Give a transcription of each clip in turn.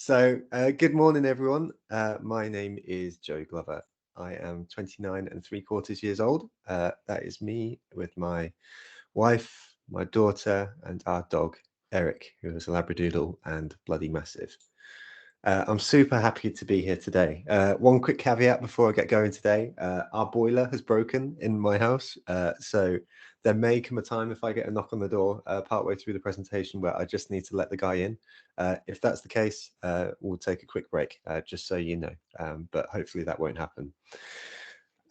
Good morning, everyone. My name is Joe Glover. I am 29 and 3/4 years old. That is me with my wife, my daughter, and our dog, Eric, who is a Labradoodle and bloody massive. I'm super happy to be here today. One quick caveat before I get going today. Our boiler has broken in my house. So there may come a time if I get a knock on the door partway through the presentation where I just need to let the guy in. If that's the case, we'll take a quick break, just so you know. But hopefully that won't happen.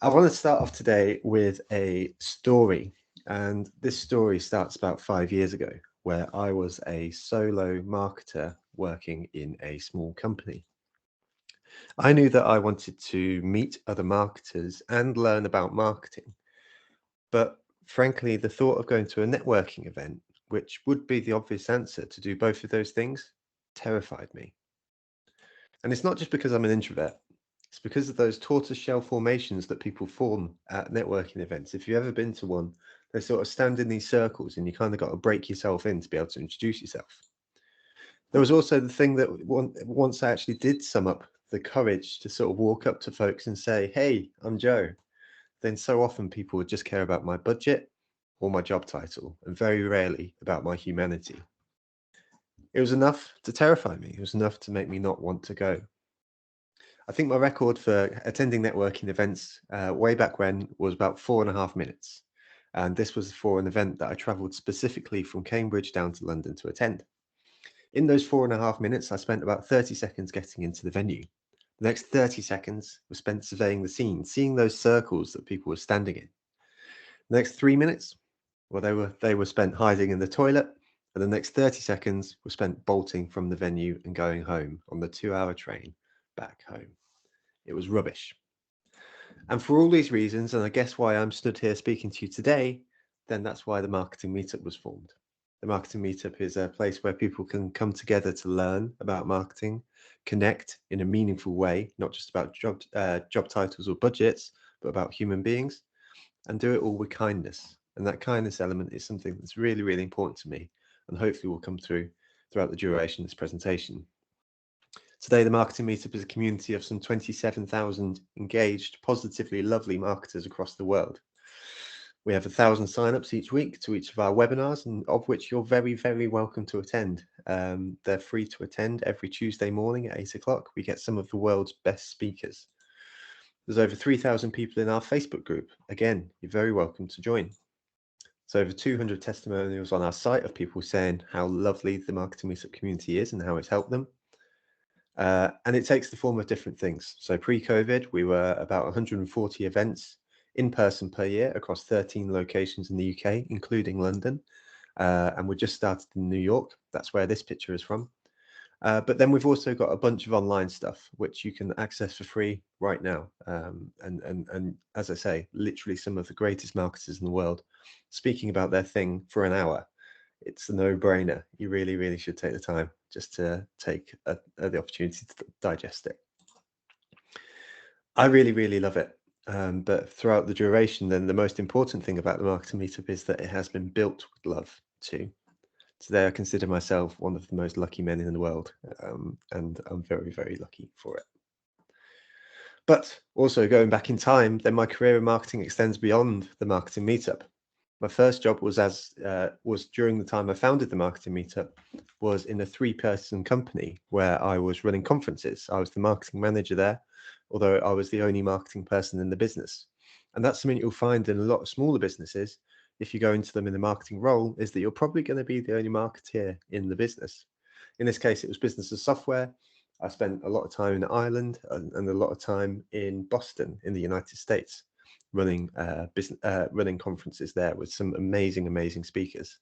I want to start off today with a story. And this story starts about 5 years ago, where I was a solo marketer working in a small company. I knew that I wanted to meet other marketers and learn about marketing. But frankly, the thought of going to a networking event, which would be the obvious answer to do both of those things, terrified me. And it's not just because I'm an introvert. It's because of those tortoiseshell formations that people form at networking events. If you've ever been to one, they sort of stand in these circles and you kind of got to break yourself in to be able to introduce yourself. There was also the thing that once I actually did sum up the courage to sort of walk up to folks and say, "Hey, I'm Joe," then so often people would just care about my budget or my job title and very rarely about my humanity. It was enough to terrify me. It was enough to make me not want to go. I think my record for attending networking events way back when was about 4.5 minutes. And this was for an event that I travelled specifically from Cambridge down to London to attend. In those 4.5 minutes, I spent about 30 seconds getting into the venue. The next 30 seconds were spent surveying the scene, seeing those circles that people were standing in. The next 3 minutes, well, they were spent hiding in the toilet, and the next 30 seconds were spent bolting from the venue and going home on the 2-hour train back home. It was rubbish. And for all these reasons, and I guess why I'm stood here speaking to you today, then that's why the Marketing Meetup was formed. The Marketing Meetup is a place where people can come together to learn about marketing, connect in a meaningful way, not just about job titles or budgets, but about human beings, and do it all with kindness. And that kindness element is something that's really, really important to me, and hopefully will come through throughout the duration of this presentation. Today, the Marketing Meetup is a community of some 27,000 engaged, positively lovely marketers across the world. We have 1,000 signups each week to each of our webinars, and of which you're very, very welcome to attend. They're free to attend every Tuesday morning at 8 o'clock. We get some of the world's best speakers. There's over 3,000 people in our Facebook group. Again, you're very welcome to join. There's over 200 testimonials on our site of people saying how lovely the Marketing Meetup community is and how it's helped them. And it takes the form of different things. So pre-COVID, we were about 140 events in person per year across 13 locations in the UK, including London. And we just started in New York. That's where this picture is from. But then we've also got a bunch of online stuff, which you can access for free right now. And as I say, literally some of the greatest marketers in the world speaking about their thing for an hour. It's a no-brainer. You really, really should take the time just to take the opportunity to digest it. I really, really love it. But throughout the duration, then the most important thing about the Marketing Meetup is that it has been built with love too. Today, I consider myself one of the most lucky men in the world, and I'm very, very lucky for it. But also going back in time, then my career in marketing extends beyond the Marketing Meetup. My first job was during the time I founded the Marketing Meetup, was in a 3-person company where I was running conferences. I was the marketing manager there, although I was the only marketing person in the business. And that's something you'll find in a lot of smaller businesses. If you go into them in the marketing role, is that you're probably going to be the only marketeer in the business. In this case, it was business and software. I spent a lot of time in Ireland and a lot of time in Boston in the United States, running conferences there with some amazing speakers.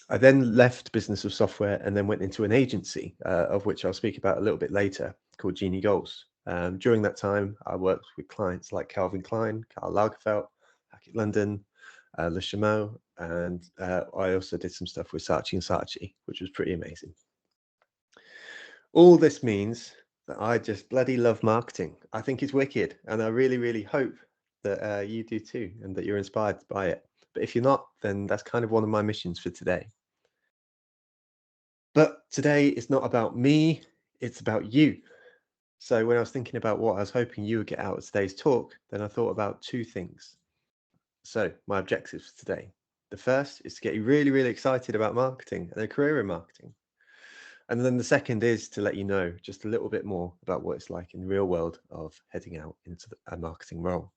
I then left business of software and then went into an agency, of which I'll speak about a little bit later, called Genie Goals. During that time, I worked with clients like Calvin Klein, Karl Lagerfeld, Hyatt London, Le Chameau, and I also did some stuff with Saatchi & Saatchi, which was pretty amazing. All this means that I just bloody love marketing. I think it's wicked, and I really, really hope that you do too, and that you're inspired by it. But if you're not, then that's kind of one of my missions for today. But today is not about me. it's about you. So when I was thinking about what I was hoping you would get out of today's talk, then I thought about two things. So my objectives today. The first is to get you really, really excited about marketing and a career in marketing. And then the second is to let you know just a little bit more about what it's like in the real world of heading out into a marketing role.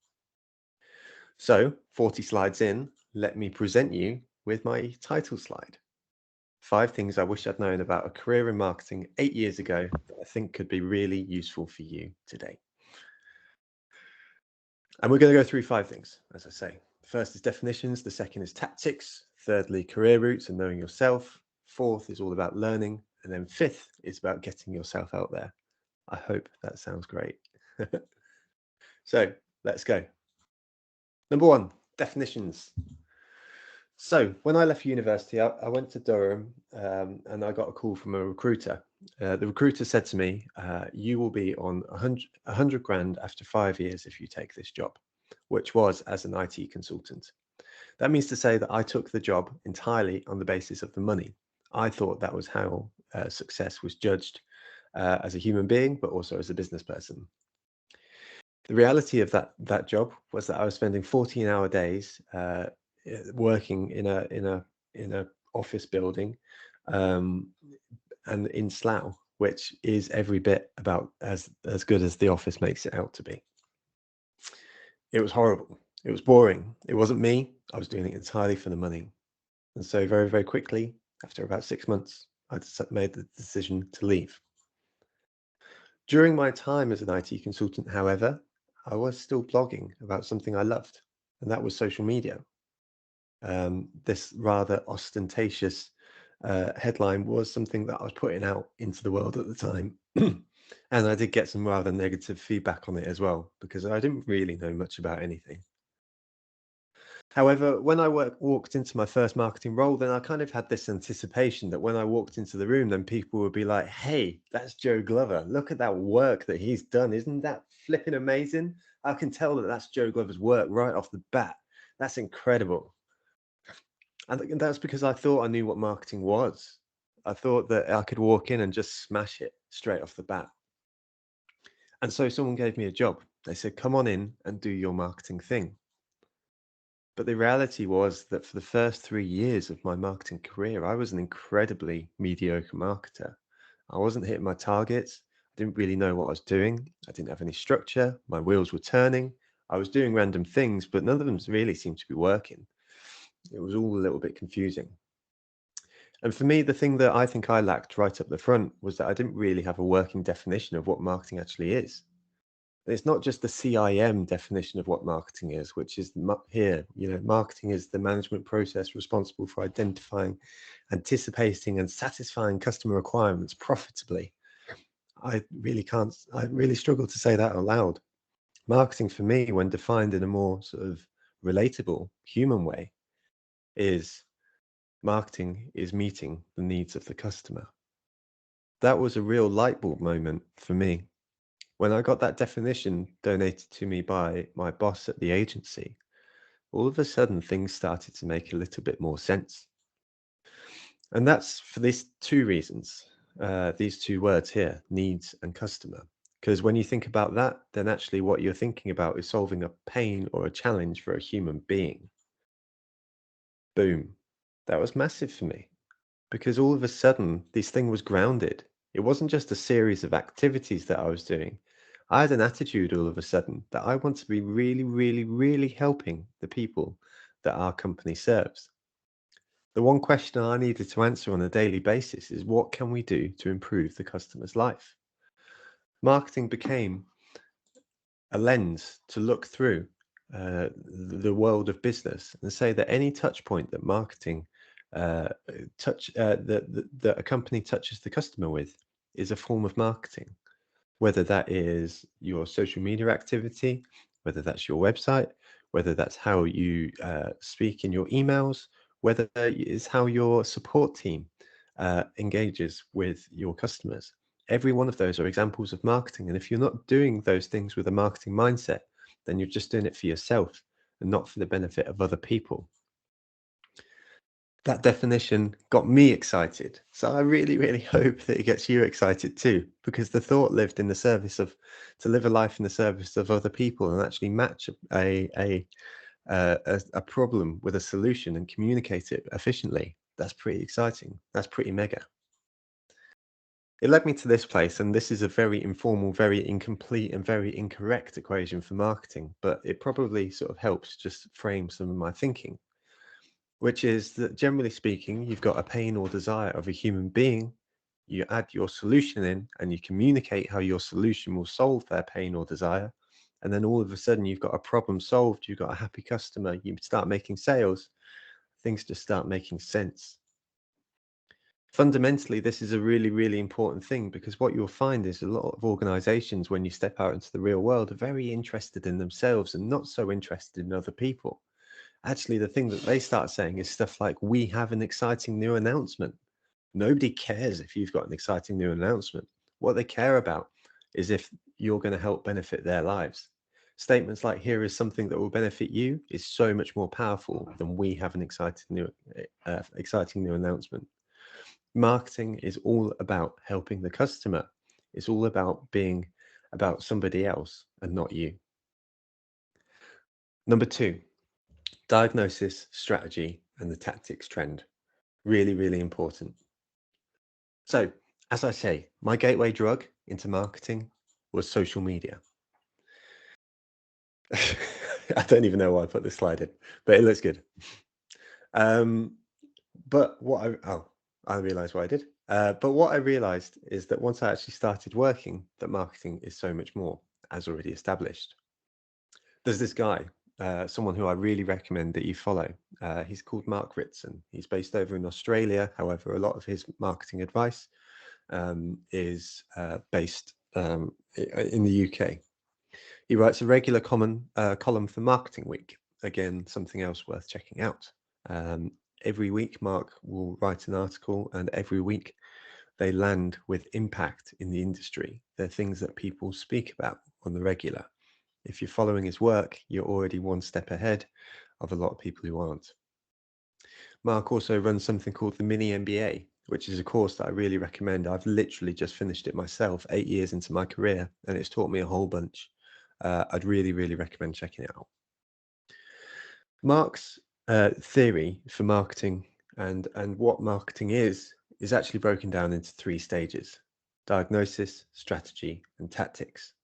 So 40 slides in, let me present you with my title slide. 5 things I wish I'd known about a career in marketing 8 years ago that I think could be really useful for you today. And we're going to go through 5 things, as I say. First is definitions. The second is tactics. Thirdly, career routes and knowing yourself. Fourth is all about learning. And then fifth is about getting yourself out there. I hope that sounds great. So let's go. Number 1, definitions. So when I left university, I went to Durham and I got a call from a recruiter. The recruiter said to me, you will be on 100 grand after 5 years if you take this job, which was as an IT consultant. That means to say that I took the job entirely on the basis of the money. I thought that was how success was judged as a human being, but also as a business person. The reality of that job was that I was spending 14-hour days working in a office building and in Slough, which is every bit about as good as the office makes it out to be. It was horrible. It was boring. It wasn't me. I was doing it entirely for the money. And so very, very quickly, after about 6 months, I made the decision to leave. During my time as an IT consultant, however, I was still blogging about something I loved, and that was social media. This rather ostentatious headline was something that I was putting out into the world at the time. And I did get some rather negative feedback on it as well, because I didn't really know much about anything. However, when I walked into my first marketing role, then I kind of had this anticipation that when I walked into the room, then people would be like, hey, that's Joe Glover. Look at that work that he's done. Isn't that flipping amazing? I can tell that that's Joe Glover's work right off the bat. That's incredible. And that's because I thought I knew what marketing was. I thought that I could walk in and just smash it straight off the bat. And so someone gave me a job. They said, come on in and do your marketing thing. But the reality was that for the first 3 years of my marketing career, I was an incredibly mediocre marketer. I wasn't hitting my targets. I didn't really know what I was doing. I didn't have any structure. My wheels were turning. I was doing random things, but none of them really seemed to be working. It was all a little bit confusing. And for me, the thing that I think I lacked right up the front was that I didn't really have a working definition of what marketing actually is. It's not just the CIM definition of what marketing is, which is here, marketing is the management process responsible for identifying, anticipating, and satisfying customer requirements profitably. I really struggle to say that out loud. Marketing for me, when defined in a more sort of relatable human way, is marketing is meeting the needs of the customer. That was a real light bulb moment for me. When I got that definition donated to me by my boss at the agency, all of a sudden things started to make a little bit more sense. And that's for these 2 reasons, these 2 words here, needs and customer. Because when you think about that, then actually what you're thinking about is solving a pain or a challenge for a human being. Boom. That was massive for me, because all of a sudden this thing was grounded. It wasn't just a series of activities that I was doing. I had an attitude all of a sudden that I want to be really, really, really helping the people that our company serves. The one question I needed to answer on a daily basis is, what can we do to improve the customer's life? Marketing became a lens to look through the world of business and say that any touch point that marketing that a company touches the customer with is a form of marketing. Whether that is your social media activity, whether that's your website, whether that's how you speak in your emails, whether it is how your support team engages with your customers. Every one of those are examples of marketing. And if you're not doing those things with a marketing mindset, then you're just doing it for yourself and not for the benefit of other people. That definition got me excited. So I really, really hope that it gets you excited too, because the thought lived in the service of to live a life in the service of other people and actually match a problem with a solution and communicate it efficiently. That's pretty exciting. That's pretty mega. It led me to this place, and this is a very informal, very incomplete, and very incorrect equation for marketing, but it probably sort of helps just frame some of my thinking, which is that generally speaking, you've got a pain or desire of a human being, you add your solution in, and you communicate how your solution will solve their pain or desire. And then all of a sudden, you've got a problem solved, you've got a happy customer, you start making sales, things just start making sense. Fundamentally, this is a really, really important thing, because what you'll find is a lot of organizations, when you step out into the real world, are very interested in themselves and not so interested in other people. Actually, the thing that they start saying is stuff like, we have an exciting new announcement. Nobody cares if you've got an exciting new announcement. What they care about is if you're going to help benefit their lives. Statements like, here is something that will benefit you, is so much more powerful than we have an exciting new announcement. Marketing is all about helping the customer. It's all about being about somebody else and not you. Number 2, diagnosis, strategy, and the tactics trend. Really, really important. So, as I say, my gateway drug into marketing was social media. I don't even know why I put this slide in, but it looks good. But I realized what I did. But what I realized is that once I actually started working, that marketing is so much more, as already established. There's this guy, someone who I really recommend that you follow. He's called Mark Ritson. He's based over in Australia. However, a lot of his marketing advice is based in the UK. He writes a regular column for Marketing Week. Again, something else worth checking out. Every week, Mark will write an article, and every week they land with impact in the industry. They're things that people speak about on the regular. If you're following his work, you're already one step ahead of a lot of people who aren't. Mark also runs something called the Mini MBA, which is a course that I really recommend. I've literally just finished it myself 8 years into my career, and it's taught me a whole bunch. I'd really, really recommend checking it out. Mark's theory for marketing and what marketing is actually broken down into 3 stages: diagnosis, strategy, and tactics.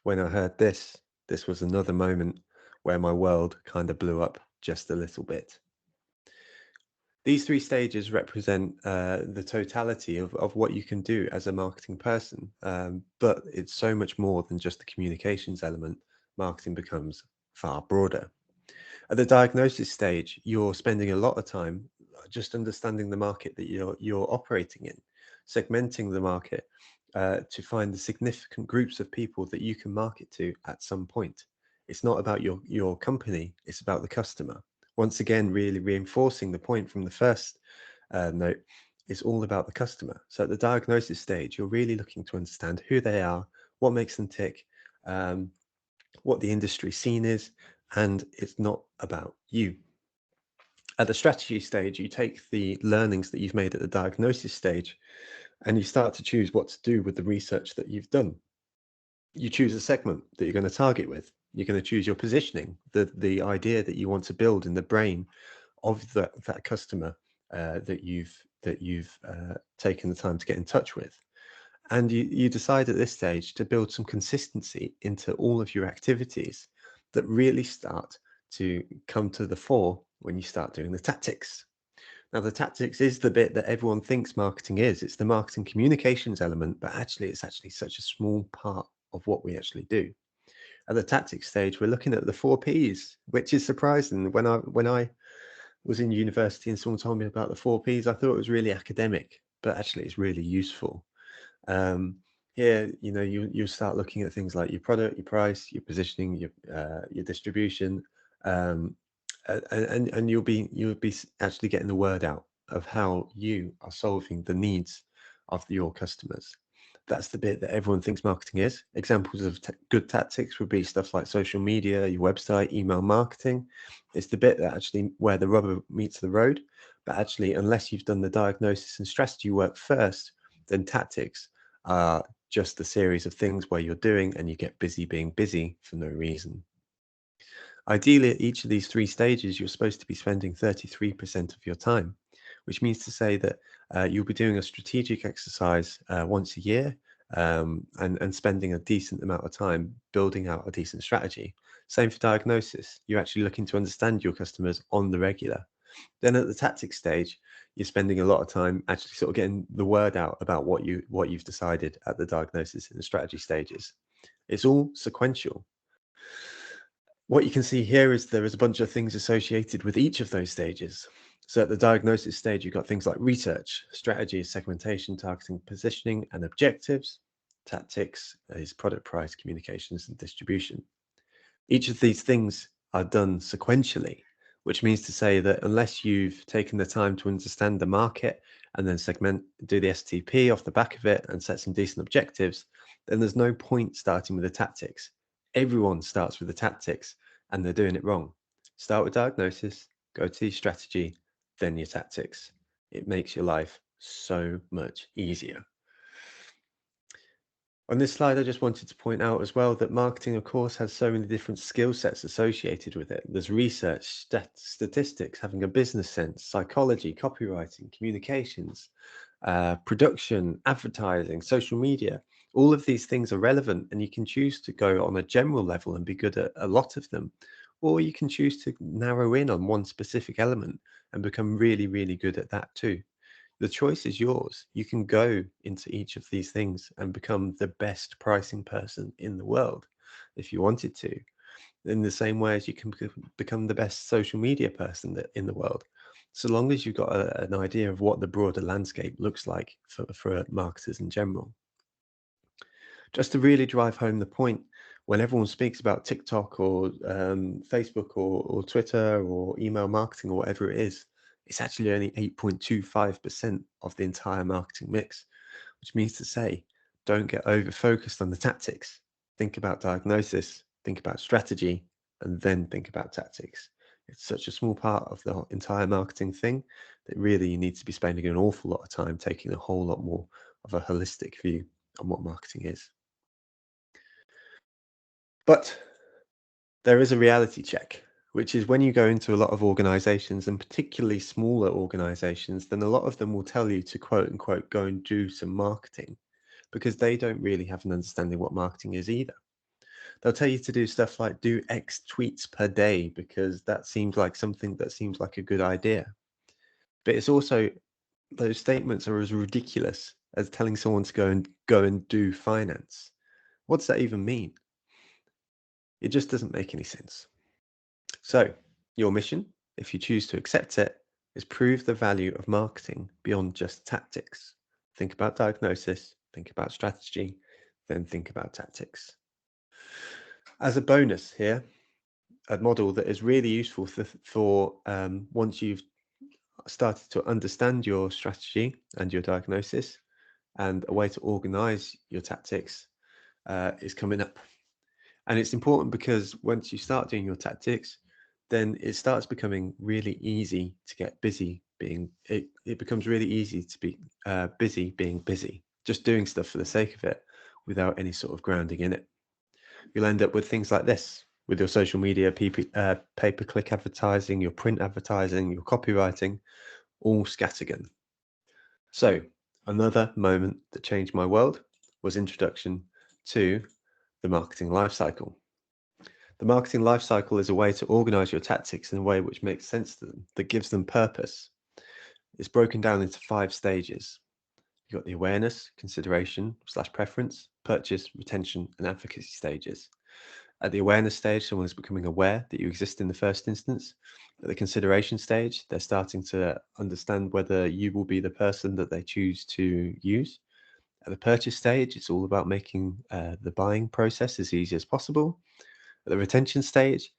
When I heard this was another moment where my world kind of blew up just a little bit. These 3 stages represent the totality of what you can do as a marketing person, but it's so much more than just the communications element. Marketing becomes far broader. At the diagnosis stage, you're spending a lot of time just understanding the market that you're operating in, segmenting the market to find the significant groups of people that you can market to at some point. It's not about your company, it's about the customer. Once again, really reinforcing the point from the first note, it's all about the customer. So at the diagnosis stage, you're really looking to understand who they are, what makes them tick, what the industry scene is, and it's not about you. At the strategy stage, you take the learnings that you've made at the diagnosis stage and you start to choose what to do with the research that you've done. You choose a segment that you're going to target with. You're going to choose your positioning, the idea that you want to build in the brain of that customer that you've taken the time to get in touch with. And you decide at this stage to build some consistency into all of your activities that really start to come to the fore when you start doing the tactics. Now, the tactics is the bit that everyone thinks marketing is. It's the marketing communications element, but actually it's actually such a small part of what we actually do. At the tactics stage, we're looking at the 4 Ps, which is surprising. When I was in university and someone told me about the 4 Ps, I thought it was really academic, but actually it's really useful. Here, you start looking at things like your product, your price, your positioning, your distribution, and you'll be actually getting the word out of how you are solving the needs of your customers. That's the bit that everyone thinks marketing is. Examples of good tactics would be stuff like social media, your website, email marketing. It's the bit that actually where the rubber meets the road. But actually, unless you've done the diagnosis and strategy work first, then tactics are just a series of things where you're doing and you get busy being busy for no reason. Ideally, at each of these three stages, you're supposed to be spending 33% of your time, which means to say that you'll be doing a strategic exercise once a year, and spending a decent amount of time building out a decent strategy. Same for diagnosis. You're actually looking to understand your customers on the regular. Then at the tactics stage, you're spending a lot of time actually sort of getting the word out about what you've decided at the diagnosis and the strategy stages. It's all sequential. What you can see here is there is a bunch of things associated with each of those stages. So at the diagnosis stage, you've got things like research, strategy, segmentation, targeting, positioning, and objectives. Tactics is product, price, communications, and distribution. Each of these things are done sequentially, which means to say that unless you've taken the time to understand the market and then do the STP off the back of it and set some decent objectives, then there's no point starting with the tactics. Everyone starts with the tactics and they're doing it wrong. Start with diagnosis, go to your strategy, then your tactics. It makes your life so much easier. On this slide, I just wanted to point out as well that marketing, of course, has so many different skill sets associated with it. There's research, statistics, having a business sense, psychology, copywriting, communications, production, advertising, social media. All of these things are relevant, and you can choose to go on a general level and be good at a lot of them, or you can choose to narrow in on one specific element and become really, really good at that too. The choice is yours. You can go into each of these things and become the best pricing person in the world if you wanted to, in the same way as you can become the best social media person in the world, so long as you've got an idea of what the broader landscape looks like for marketers in general. Just to really drive home the point, when everyone speaks about TikTok or Facebook or Twitter or email marketing or whatever it is, it's actually only 8.25% of the entire marketing mix, which means to say, don't get over focused on the tactics. Think about diagnosis, think about strategy, and then think about tactics. It's such a small part of the entire marketing thing that really you need to be spending an awful lot of time taking a whole lot more of a holistic view on what marketing is. But there is a reality check, which is when you go into a lot of organizations, and particularly smaller organizations, then a lot of them will tell you to quote unquote go and do some marketing, because they don't really have an understanding what marketing is either. They'll tell you to do stuff like do X tweets per day because that seems like something that seems like a good idea. But it's also, those statements are as ridiculous as telling someone to go and do finance. What does that even mean? It just doesn't make any sense. So, your mission, if you choose to accept it, is prove the value of marketing beyond just tactics. Think about diagnosis, think about strategy, then think about tactics. As a bonus here, a model that is really useful for once you've started to understand your strategy and your diagnosis, and a way to organize your tactics is coming up. And it's important because once you start doing your tactics, then it starts becoming really easy to get busy it becomes really easy to be busy being busy, just doing stuff for the sake of it without any sort of grounding in it. You'll end up with things like this with your social media, pay-per-click advertising, your print advertising, your copywriting, all scattergun. So another moment that changed my world was introduction to the marketing lifecycle. The marketing lifecycle is a way to organize your tactics in a way which makes sense to them, that gives them purpose. It's broken down into 5 stages. You've got the awareness, consideration / preference, purchase, retention, and advocacy stages. At the awareness stage, someone is becoming aware that you exist in the first instance. At the consideration stage, they're starting to understand whether you will be the person that they choose to use. At the purchase stage, it's all about making the buying process as easy as possible. At the retention stage,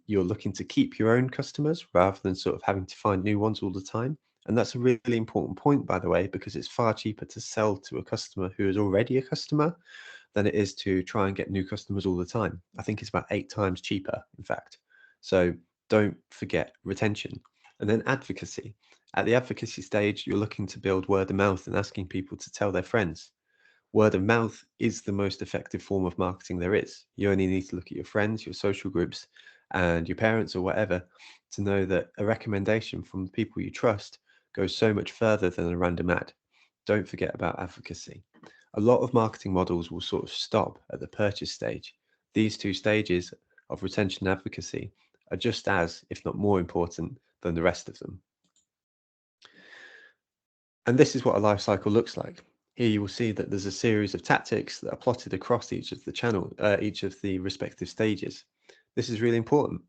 you're looking to keep your own customers rather than sort of having to find new ones all the time. And that's a really important point, by the way, because it's far cheaper to sell to a customer who is already a customer than it is to try and get new customers all the time. I think it's about 8 times cheaper, in fact. So don't forget retention. And then advocacy. At the advocacy stage, you're looking to build word of mouth and asking people to tell their friends. Word of mouth is the most effective form of marketing there is. You only need to look at your friends, your social groups, and your parents or whatever to know that a recommendation from people you trust goes so much further than a random ad. Don't forget about advocacy. A lot of marketing models will sort of stop at the purchase stage. These two stages of retention and advocacy are just as, if not more important than the rest of them. And this is what a life cycle looks like. Here you will see that there's a series of tactics that are plotted across each of each of the respective stages. This is really important.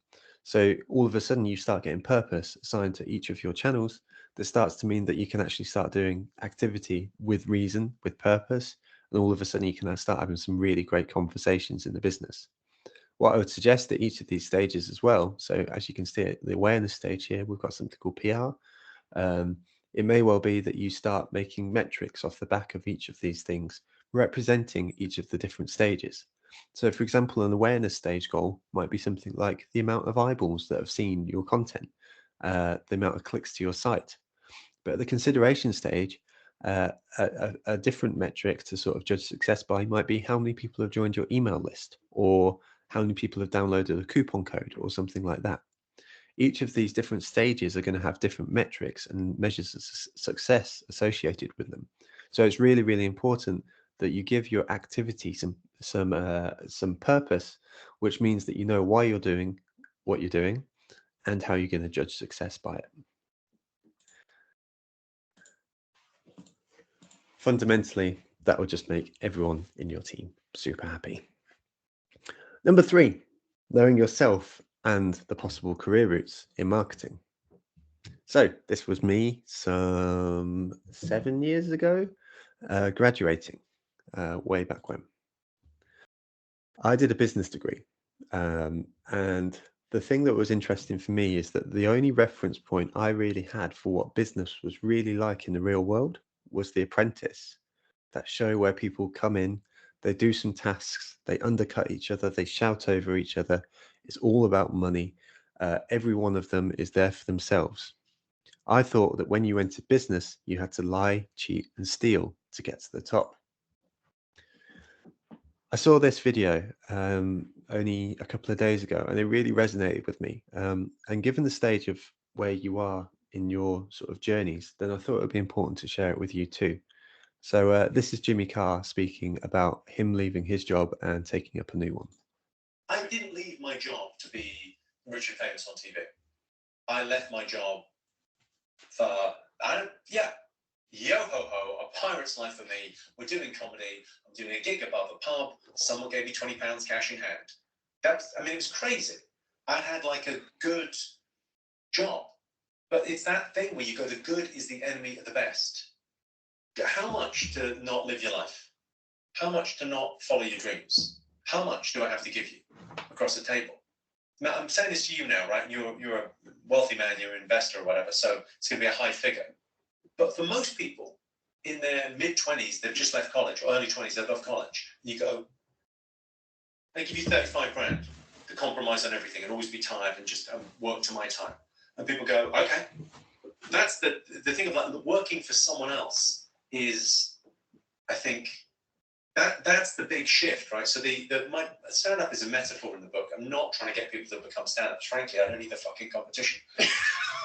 So all of a sudden you start getting purpose assigned to each of your channels. That starts to mean that you can actually start doing activity with reason, with purpose, and all of a sudden you can start having some really great conversations in the business. What I would suggest at each of these stages as well, so as you can see at the awareness stage here, we've got something called PR. It may well be that you start making metrics off the back of each of these things, representing each of the different stages. So, for example, an awareness stage goal might be something like the amount of eyeballs that have seen your content, the amount of clicks to your site. But at the consideration stage, a different metric to sort of judge success by might be how many people have joined your email list, or how many people have downloaded a coupon code, or something like that. Each of these different stages are going to have different metrics and measures of success associated with them. So it's really, really important that you give your activity some purpose, which means that you know why you're doing what you're doing and how you're going to judge success by it. Fundamentally, that will just make everyone in your team super happy. Number 3, knowing yourself and the possible career routes in marketing. So this was me some 7 years ago, graduating way back when. I did a business degree, and the thing that was interesting for me is that the only reference point I really had for what business was really like in the real world was The Apprentice, that show where people come in, they do some tasks, they undercut each other, they shout over each other. It's all about money. Every one of them is there for themselves. I thought that when you entered business, you had to lie, cheat, and steal to get to the top. I saw this video only a couple of days ago, and it really resonated with me. And given the stage of where you are in your sort of journeys, then I thought it would be important to share it with you too. So this is Jimmy Carr speaking about him leaving his job and taking up a new one. I didn't leave my job to be rich and famous on TV. I left my job for, yo ho ho, a pirate's life for me. We're doing comedy. I'm doing a gig above a pub. Someone gave me £20 cash in hand. It was crazy. I had like a good job, but it's that thing where you go, the good is the enemy of the best. How much to not live your life? How much to not follow your dreams? How much do I have to give you across the table? Now, I'm saying this to you now, right? You're a wealthy man, you're an investor or whatever, so it's going to be a high figure. But for most people in their mid-20s, they've just left college, or early 20s, they've left college. You go, they give you 35 grand to compromise on everything and always be tired and just work to my time. And people go, okay. That's the thing about working for someone else is, I think, that's the big shift, right? So my stand-up is a metaphor in the book. I'm not trying to get people to become stand-ups. Frankly, I don't need the fucking competition.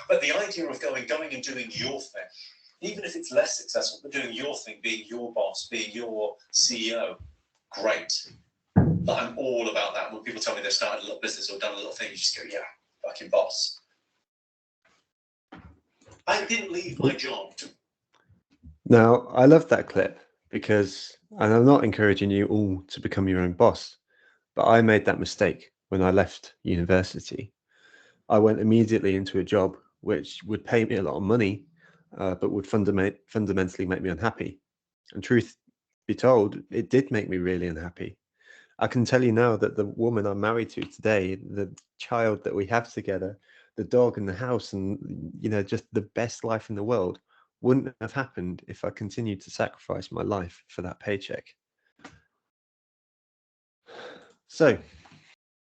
But the idea of going and doing your thing, even if it's less successful, but doing your thing, being your boss, being your CEO, great. But I'm all about that. When people tell me they've started a little business or done a little thing, you just go, yeah, fucking boss. I didn't leave my job to... Now, I love that clip because, and I'm not encouraging you all to become your own boss, but I made that mistake when I left university. I went immediately into a job which would pay me a lot of money, but would fundamentally make me unhappy. And truth be told, it did make me really unhappy. I can tell you now that the woman I'm married to today, the child that we have together, the dog in the house, and just the best life in the world wouldn't have happened if I continued to sacrifice my life for that paycheck. So,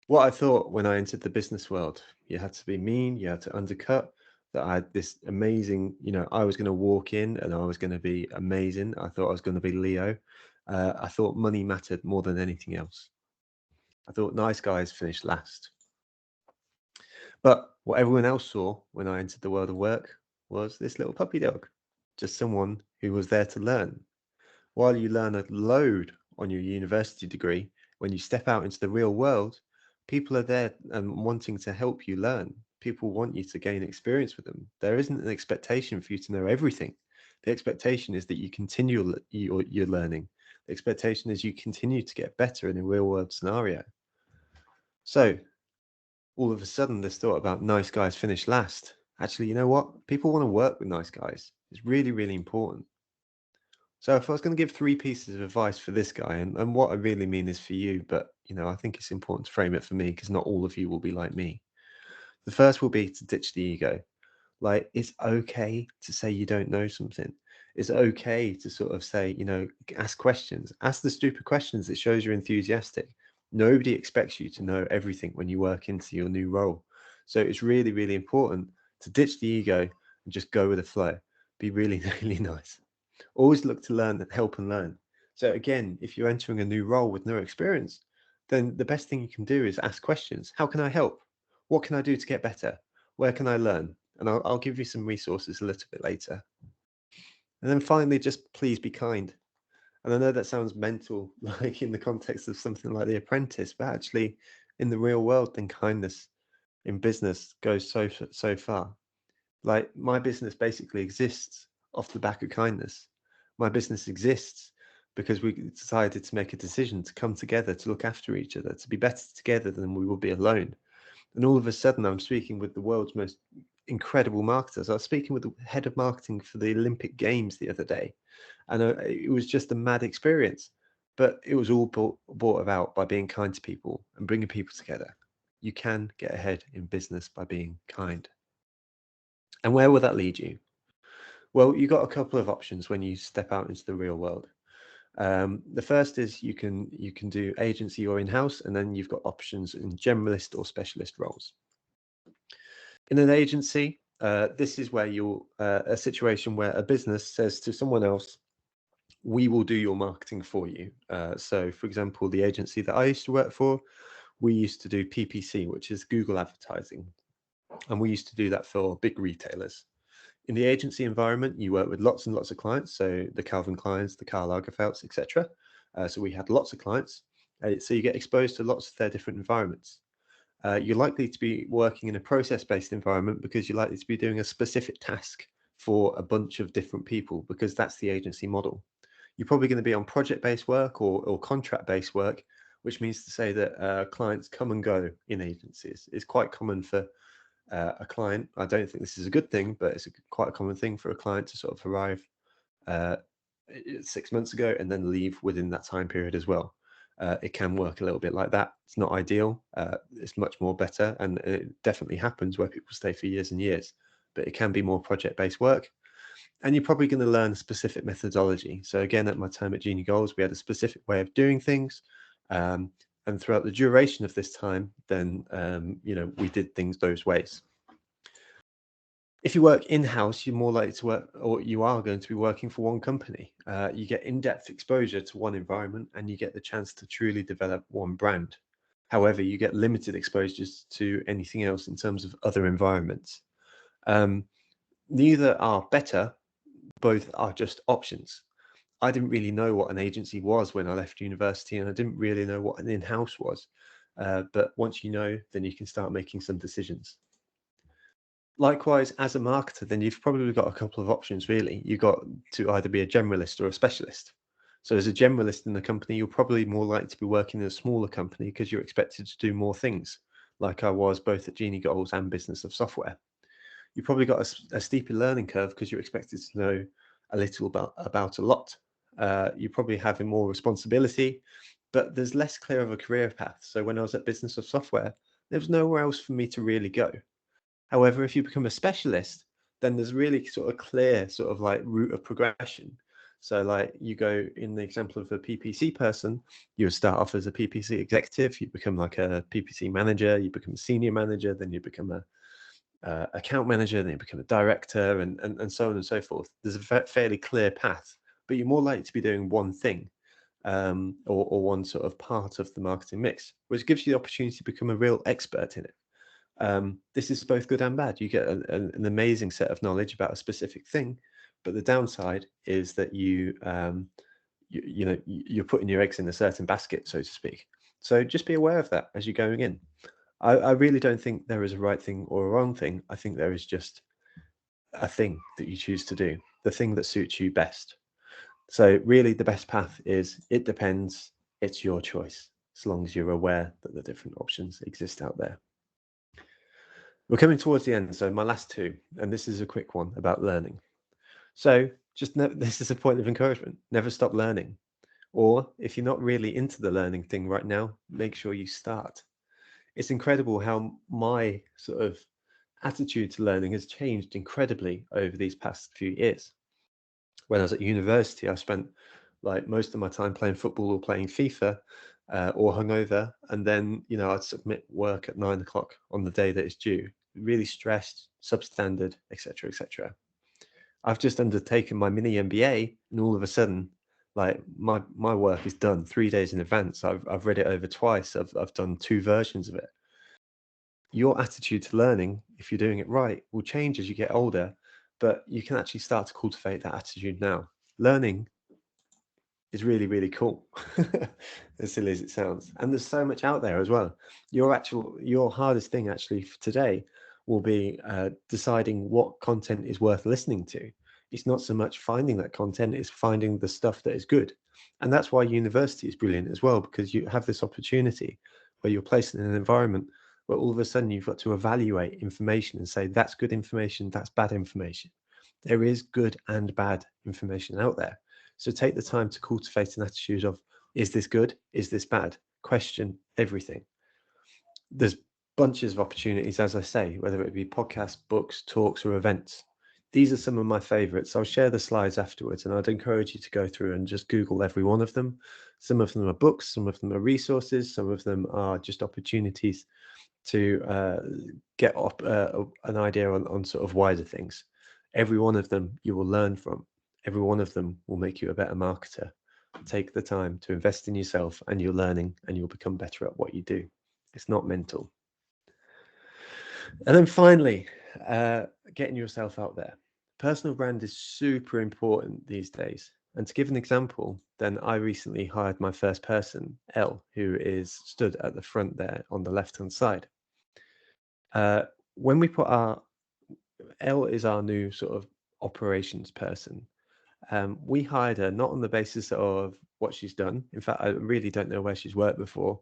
what I thought when I entered the business world, you had to be mean, you had to undercut, that I had this amazing, I was going to walk in and I was going to be amazing. I thought I was going to be Leo. I thought money mattered more than anything else. I thought nice guys finished last. But what everyone else saw when I entered the world of work was this little puppy dog, just someone who was there to learn. While you learn a load on your university degree, when you step out into the real world, people are there and wanting to help you learn. People want you to gain experience with them. There isn't an expectation for you to know everything. The expectation is that you continue your learning. The expectation is you continue to get better in a real world scenario. So all of a sudden, this thought about nice guys finish last. Actually, you know what? People want to work with nice guys. It's really, really important. So if I was going to give 3 pieces of advice for this guy, and what I really mean is for you, but I think it's important to frame it for me because not all of you will be like me. The first will be to ditch the ego. Like, it's okay to say you don't know something. It's okay to sort of say, ask questions. Ask the stupid questions. It shows you're enthusiastic. Nobody expects you to know everything when you work into your new role. So it's really, really important to ditch the ego and just go with the flow. Be really, really nice. Always look to learn, help and learn. So again, if you're entering a new role with no experience, then the best thing you can do is ask questions. How can I help? What can I do to get better? Where can I learn? And I'll give you some resources a little bit later. And then finally, just please be kind. And I know that sounds mental, like in the context of something like The Apprentice, but actually in the real world, then kindness in business goes so far. Like, my business basically exists off the back of kindness. My business exists because we decided to make a decision to come together, to look after each other, to be better together than we will be alone. And all of a sudden, I'm speaking with the world's most incredible marketers. I was speaking with the head of marketing for the Olympic Games the other day, and it was just a mad experience. But it was all brought about by being kind to people and bringing people together. You can get ahead in business by being kind. And where will that lead you? Well, you've got a couple of options when you step out into the real world. The first is you can do agency or in-house, and then you've got options in generalist or specialist roles. In an agency, this is where you're a situation where a business says to someone else, we will do your marketing for you. So for example, the agency that I used to work for, we used to do PPC, which is Google advertising. And we used to do that for big retailers. In the agency environment, you work with lots and lots of clients. So the Calvin Kleins, the Karl Lagerfelds, etc. So we had lots of clients. So you get exposed to lots of their different environments. You're likely to be working in a process-based environment because you're likely to be doing a specific task for a bunch of different people because that's the agency model. You're probably going to be on project-based work or contract-based work, which means to say that clients come and go in agencies. It's quite common for a client. I don't think this is a good thing, but it's quite a common thing for a client to sort of arrive 6 months ago and then leave within that time period as well. It can work a little bit like that. It's not ideal. It's much more better, and it definitely happens where people stay for years and years, but it can be more project-based work. And you're probably going to learn a specific methodology. So again, at my time at Genie Goals, we had a specific way of doing things. And throughout the duration of this time, then, we did things those ways. If you work in-house, you're more likely to work, or you are going to be working for one company. You get in-depth exposure to one environment and you get the chance to truly develop one brand. However, you get limited exposures to anything else in terms of other environments. Neither are better, both are just options. I didn't really know what an agency was when I left university, and I didn't really know what an in-house was. But once you know, then you can start making some decisions. Likewise, as a marketer, then you've probably got a couple of options, really. You've got to either be a generalist or a specialist. So as a generalist in the company, you're probably more likely to be working in a smaller company because you're expected to do more things, like I was both at Genie Goals and Business of Software. You've probably got a steeper learning curve because you're expected to know a little about a lot. You probably have more responsibility, but there's less clear of a career path. So when I was at Business of Software, there was nowhere else for me to really go. However, if you become a specialist, then there's really sort of clear sort of like route of progression. So like you go in the example of a PPC person, you would start off as a PPC executive, you become like a PPC manager, you become a senior manager, then you become account manager, then you become a director, and so on and so forth. There's a fairly clear path, but you're more likely to be doing one thing, or one sort of part of the marketing mix, which gives you the opportunity to become a real expert in it. This is both good and bad. You get an amazing set of knowledge about a specific thing, but the downside is that you're putting your eggs in a certain basket, so to speak. So just be aware of that as you're going in. I really don't think there is a right thing or a wrong thing. I think there is just a thing that you choose to do, the thing that suits you best. So really the best path is, it depends, it's your choice, as long as you're aware that the different options exist out there. We're coming towards the end, so my last two, and this is a quick one about learning. So this is a point of encouragement. Never stop learning. Or if you're not really into the learning thing right now, make sure you start. It's incredible how my sort of attitude to learning has changed incredibly over these past few years. When I was at university, I spent like most of my time playing football or playing FIFA, or hungover, and then I'd submit work at 9 o'clock on the day that it's due. Really stressed, substandard, etc., etc. I've just undertaken my mini MBA, and all of a sudden, like my work is done 3 days in advance. I've read it over twice. I've done 2 versions of it. Your attitude to learning, if you're doing it right, will change as you get older, but you can actually start to cultivate that attitude now. Learning is really, really cool, as silly as it sounds. And there's so much out there as well. Your hardest thing actually for today will be deciding what content is worth listening to. It's not so much finding that content, it's finding the stuff that is good. And that's why university is brilliant as well, because you have this opportunity where you're placed in an environment where all of a sudden you've got to evaluate information and say, that's good information, that's bad information. There is good and bad information out there. So take the time to cultivate an attitude of, is this good? Is this bad? Question everything. There's bunches of opportunities, as I say, whether it be podcasts, books, talks, or events. These are some of my favorites. I'll share the slides afterwards, and I'd encourage you to go through and just Google every one of them. Some of them are books, some of them are resources, some of them are just opportunities to get an idea on sort of wider things. Every one of them you will learn from. Every one of them will make you a better marketer. Take the time to invest in yourself and your learning, and you'll become better at what you do. It's not mental. And then finally, getting yourself out there. Personal brand is super important these days. And to give an example, then I recently hired my first person, Elle, who is stood at the front there on the left-hand side. When we put Elle is our new sort of operations person. We hired her not on the basis of what she's done. In fact, I really don't know where she's worked before,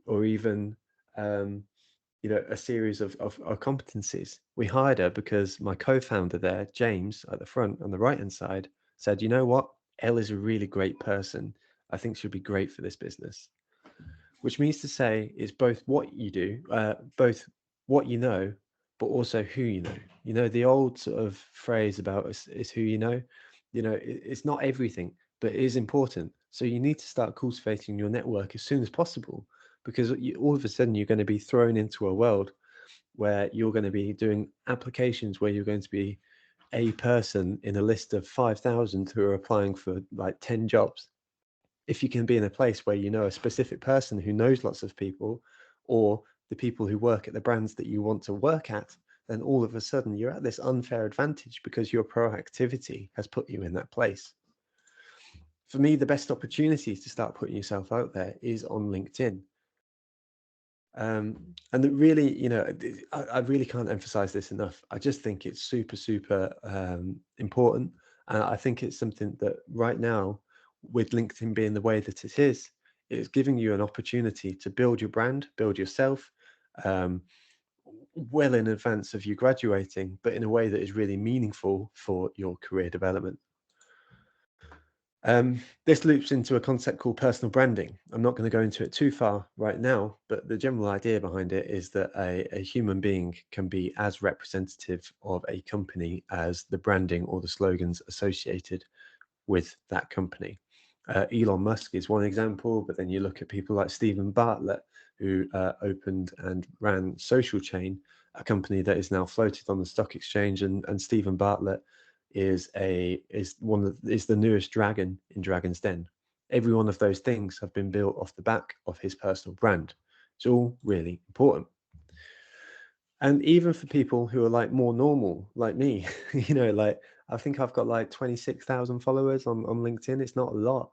or even a series of competencies. We hired her because my co-founder there, James, at the front on the right-hand side, said, you know what? Elle is a really great person. I think she'll be great for this business. Which means to say is both what you do, both what you know, but also who you know. You know, the old sort of phrase about is who you know. It's not everything, but it is important. So you need to start cultivating your network as soon as possible, because all of a sudden you're going to be thrown into a world where you're going to be doing applications where you're going to be a person in a list of 5,000 who are applying for like 10 jobs. If you can be in a place where you know a specific person who knows lots of people, or the people who work at the brands that you want to work at, then all of a sudden you're at this unfair advantage because your proactivity has put you in that place. For me, the best opportunity to start putting yourself out there is on LinkedIn. And it really, I really can't emphasize this enough. I just think it's super, super important. And I think it's something that right now, with LinkedIn being the way that it is, it's giving you an opportunity to build your brand, build yourself, well in advance of you graduating, but in a way that is really meaningful for your career development. This loops into a concept called personal branding. I'm not going to go into it too far right now, but the general idea behind it is that a human being can be as representative of a company as the branding or the slogans associated with that company. Elon Musk is one example, but then you look at people like Stephen Bartlett, who opened and ran Social Chain, a company that is now floated on the stock exchange, and Stephen Bartlett is the newest dragon in Dragon's Den. Every one of those things have been built off the back of his personal brand. It's all really important. And even for people who are like more normal, like me, like I think I've got like 26,000 followers on LinkedIn. It's not a lot,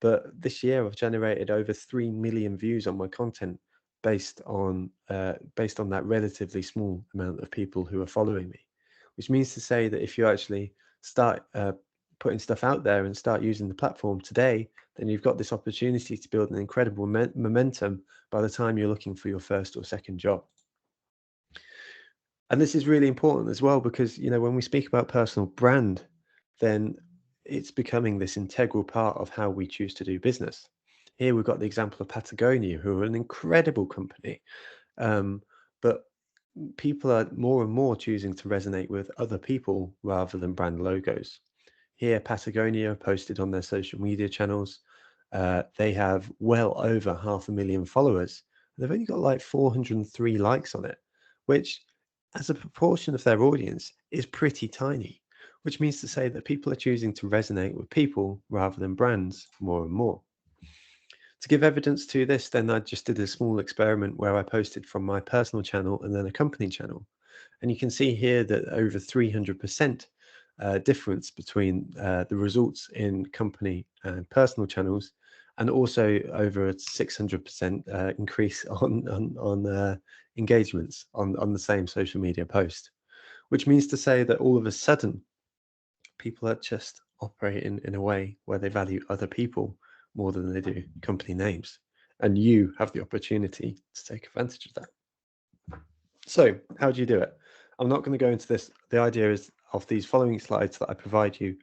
but this year I've generated over 3 million views on my content based on that relatively small amount of people who are following me, which means to say that if you actually start putting stuff out there and start using the platform today, then you've got this opportunity to build an incredible momentum by the time you're looking for your first or second job. And this is really important as well, because, when we speak about personal brand, then it's becoming this integral part of how we choose to do business. Here we've got the example of Patagonia, who are an incredible company. But people are more and more choosing to resonate with other people rather than brand logos. Here, Patagonia posted on their social media channels. They have well over 500,000 followers. They've only got like 403 likes on it, which, as a proportion of their audience, is pretty tiny, which means to say that people are choosing to resonate with people rather than brands more and more. To give evidence to this, then I just did a small experiment where I posted from my personal channel and then a company channel. And you can see here that over 300% difference between the results in company and personal channels, and also over a 600% increase on engagements on the same social media post, which means to say that all of a sudden people are just operating in a way where they value other people more than they do company names, and you have the opportunity to take advantage of that. So how do you do it? I'm not going to go into this. The idea is of these following slides that I provide you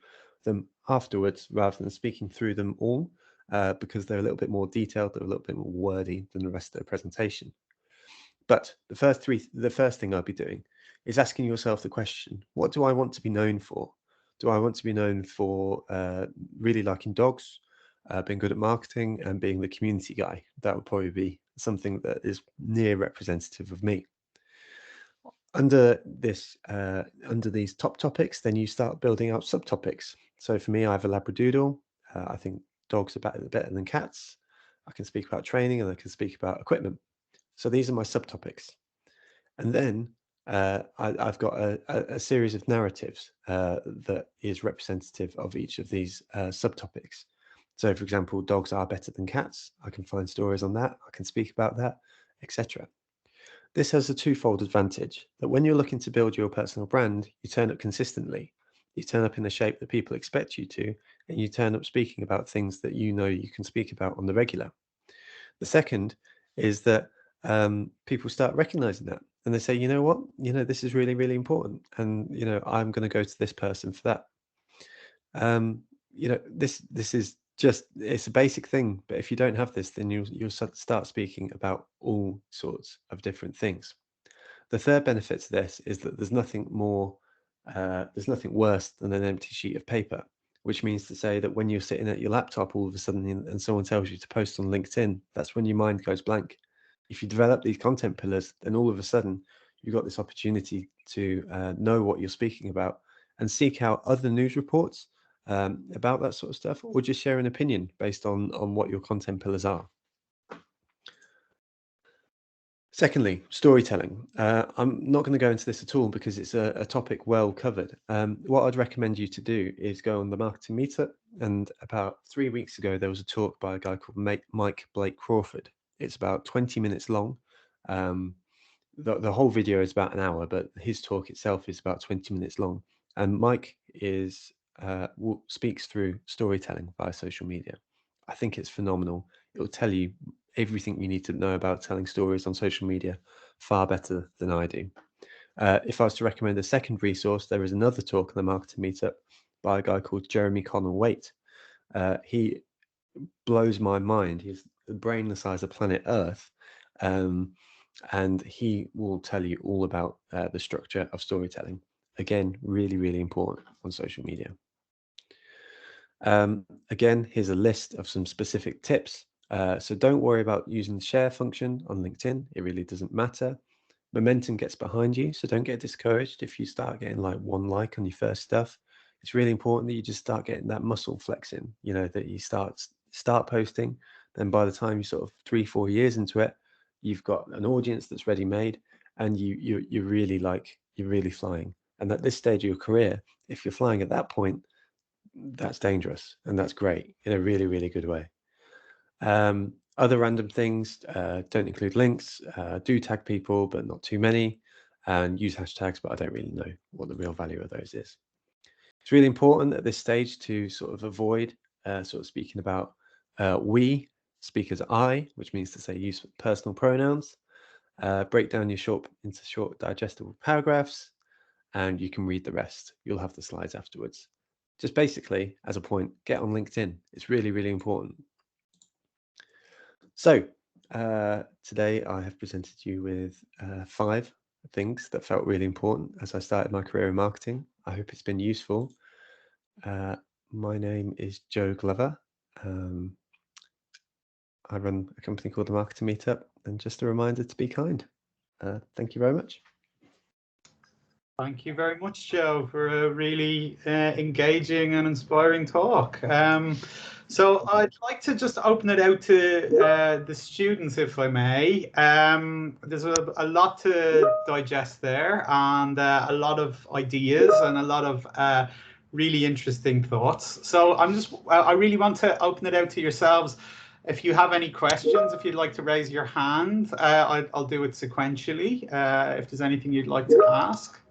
them afterwards, rather than speaking through them all, because they're a little bit more detailed, they're a little bit more wordy than the rest of the presentation. But the first thing I'll be doing is asking yourself the question: what do I want to be known for? Do I want to be known for really liking dogs, being good at marketing, and being the community guy? That would probably be something that is near representative of me. Under these top topics, then you start building out subtopics. So for me, I have a Labradoodle. I think dogs are better than cats. I can speak about training, and I can speak about equipment. So these are my subtopics. And then I've got a series of narratives that is representative of each of these subtopics. So, for example, dogs are better than cats. I can find stories on that. I can speak about that, etc. This has a twofold advantage: that when you're looking to build your personal brand, you turn up consistently. You turn up in the shape that people expect you to, and you turn up speaking about things that you know you can speak about on the regular. The second is that people start recognizing that, and they say, you know what, this is really, really important, and I'm going to go to this person for that. This is just, it's a basic thing, but if you don't have this, then you'll start speaking about all sorts of different things. The third benefit to this is that there's nothing worse than an empty sheet of paper, which means to say that when you're sitting at your laptop all of a sudden and someone tells you to post on LinkedIn, that's when your mind goes blank. If you develop these content pillars, then all of a sudden you've got this opportunity to know what you're speaking about and seek out other news reports about that sort of stuff, or just share an opinion based on what your content pillars are. Secondly, storytelling. I'm not going to go into this at all because it's a topic well covered. What I'd recommend you to do is go on the Marketing Meetup. And about 3 weeks ago, there was a talk by a guy called Mike Blake Crawford. It's about 20 minutes long. The whole video is about an hour, but his talk itself is about 20 minutes long. And Mike speaks through storytelling via social media. I think it's phenomenal. It will tell you everything you need to know about telling stories on social media far better than I do. If I was to recommend a second resource, there is another talk on the Marketing Meetup by a guy called Jeremy Connell-Waite. He blows my mind. He's the brain the size of planet Earth, and he will tell you all about the structure of storytelling. Again, really, really important on social media. Again, here's a list of some specific tips. So don't worry about using the share function on LinkedIn. It really doesn't matter. momentum gets behind you. So don't get discouraged if you start getting like 1 like on your first stuff. It's really important that you just start getting that muscle flexing, you know, that you start posting. Then by the time you sort of 3-4 years into it, you've got an audience that's ready made, and you're really flying. And at this stage of your career, if you're flying at that point, that's dangerous, and that's great in a really, really good way. Other random things, don't include links, do tag people, but not too many, and use hashtags, but I don't really know what the real value of those is. It's really important at this stage to sort of avoid sort of speaking about we, speak as I, which means to say use personal pronouns. Break down your into short digestible paragraphs, and you can read the rest. You'll have the slides afterwards. Just basically, as a point, get on LinkedIn. It's really, really important. So today I have presented you with 5 things that felt really important as I started my career in marketing. I hope it's been useful. My name is Joe Glover. I run a company called the Marketing Meetup, and just a reminder to be kind. Thank you very much. Thank you very much, Joe, for a really engaging and inspiring talk. So I'd like to just open it out to the students, if I may. There's a lot to digest there, and a lot of ideas and a lot of really interesting thoughts. So I really want to open it out to yourselves. If you have any questions, if you'd like to raise your hand, I'll do it sequentially. If there's anything you'd like to ask.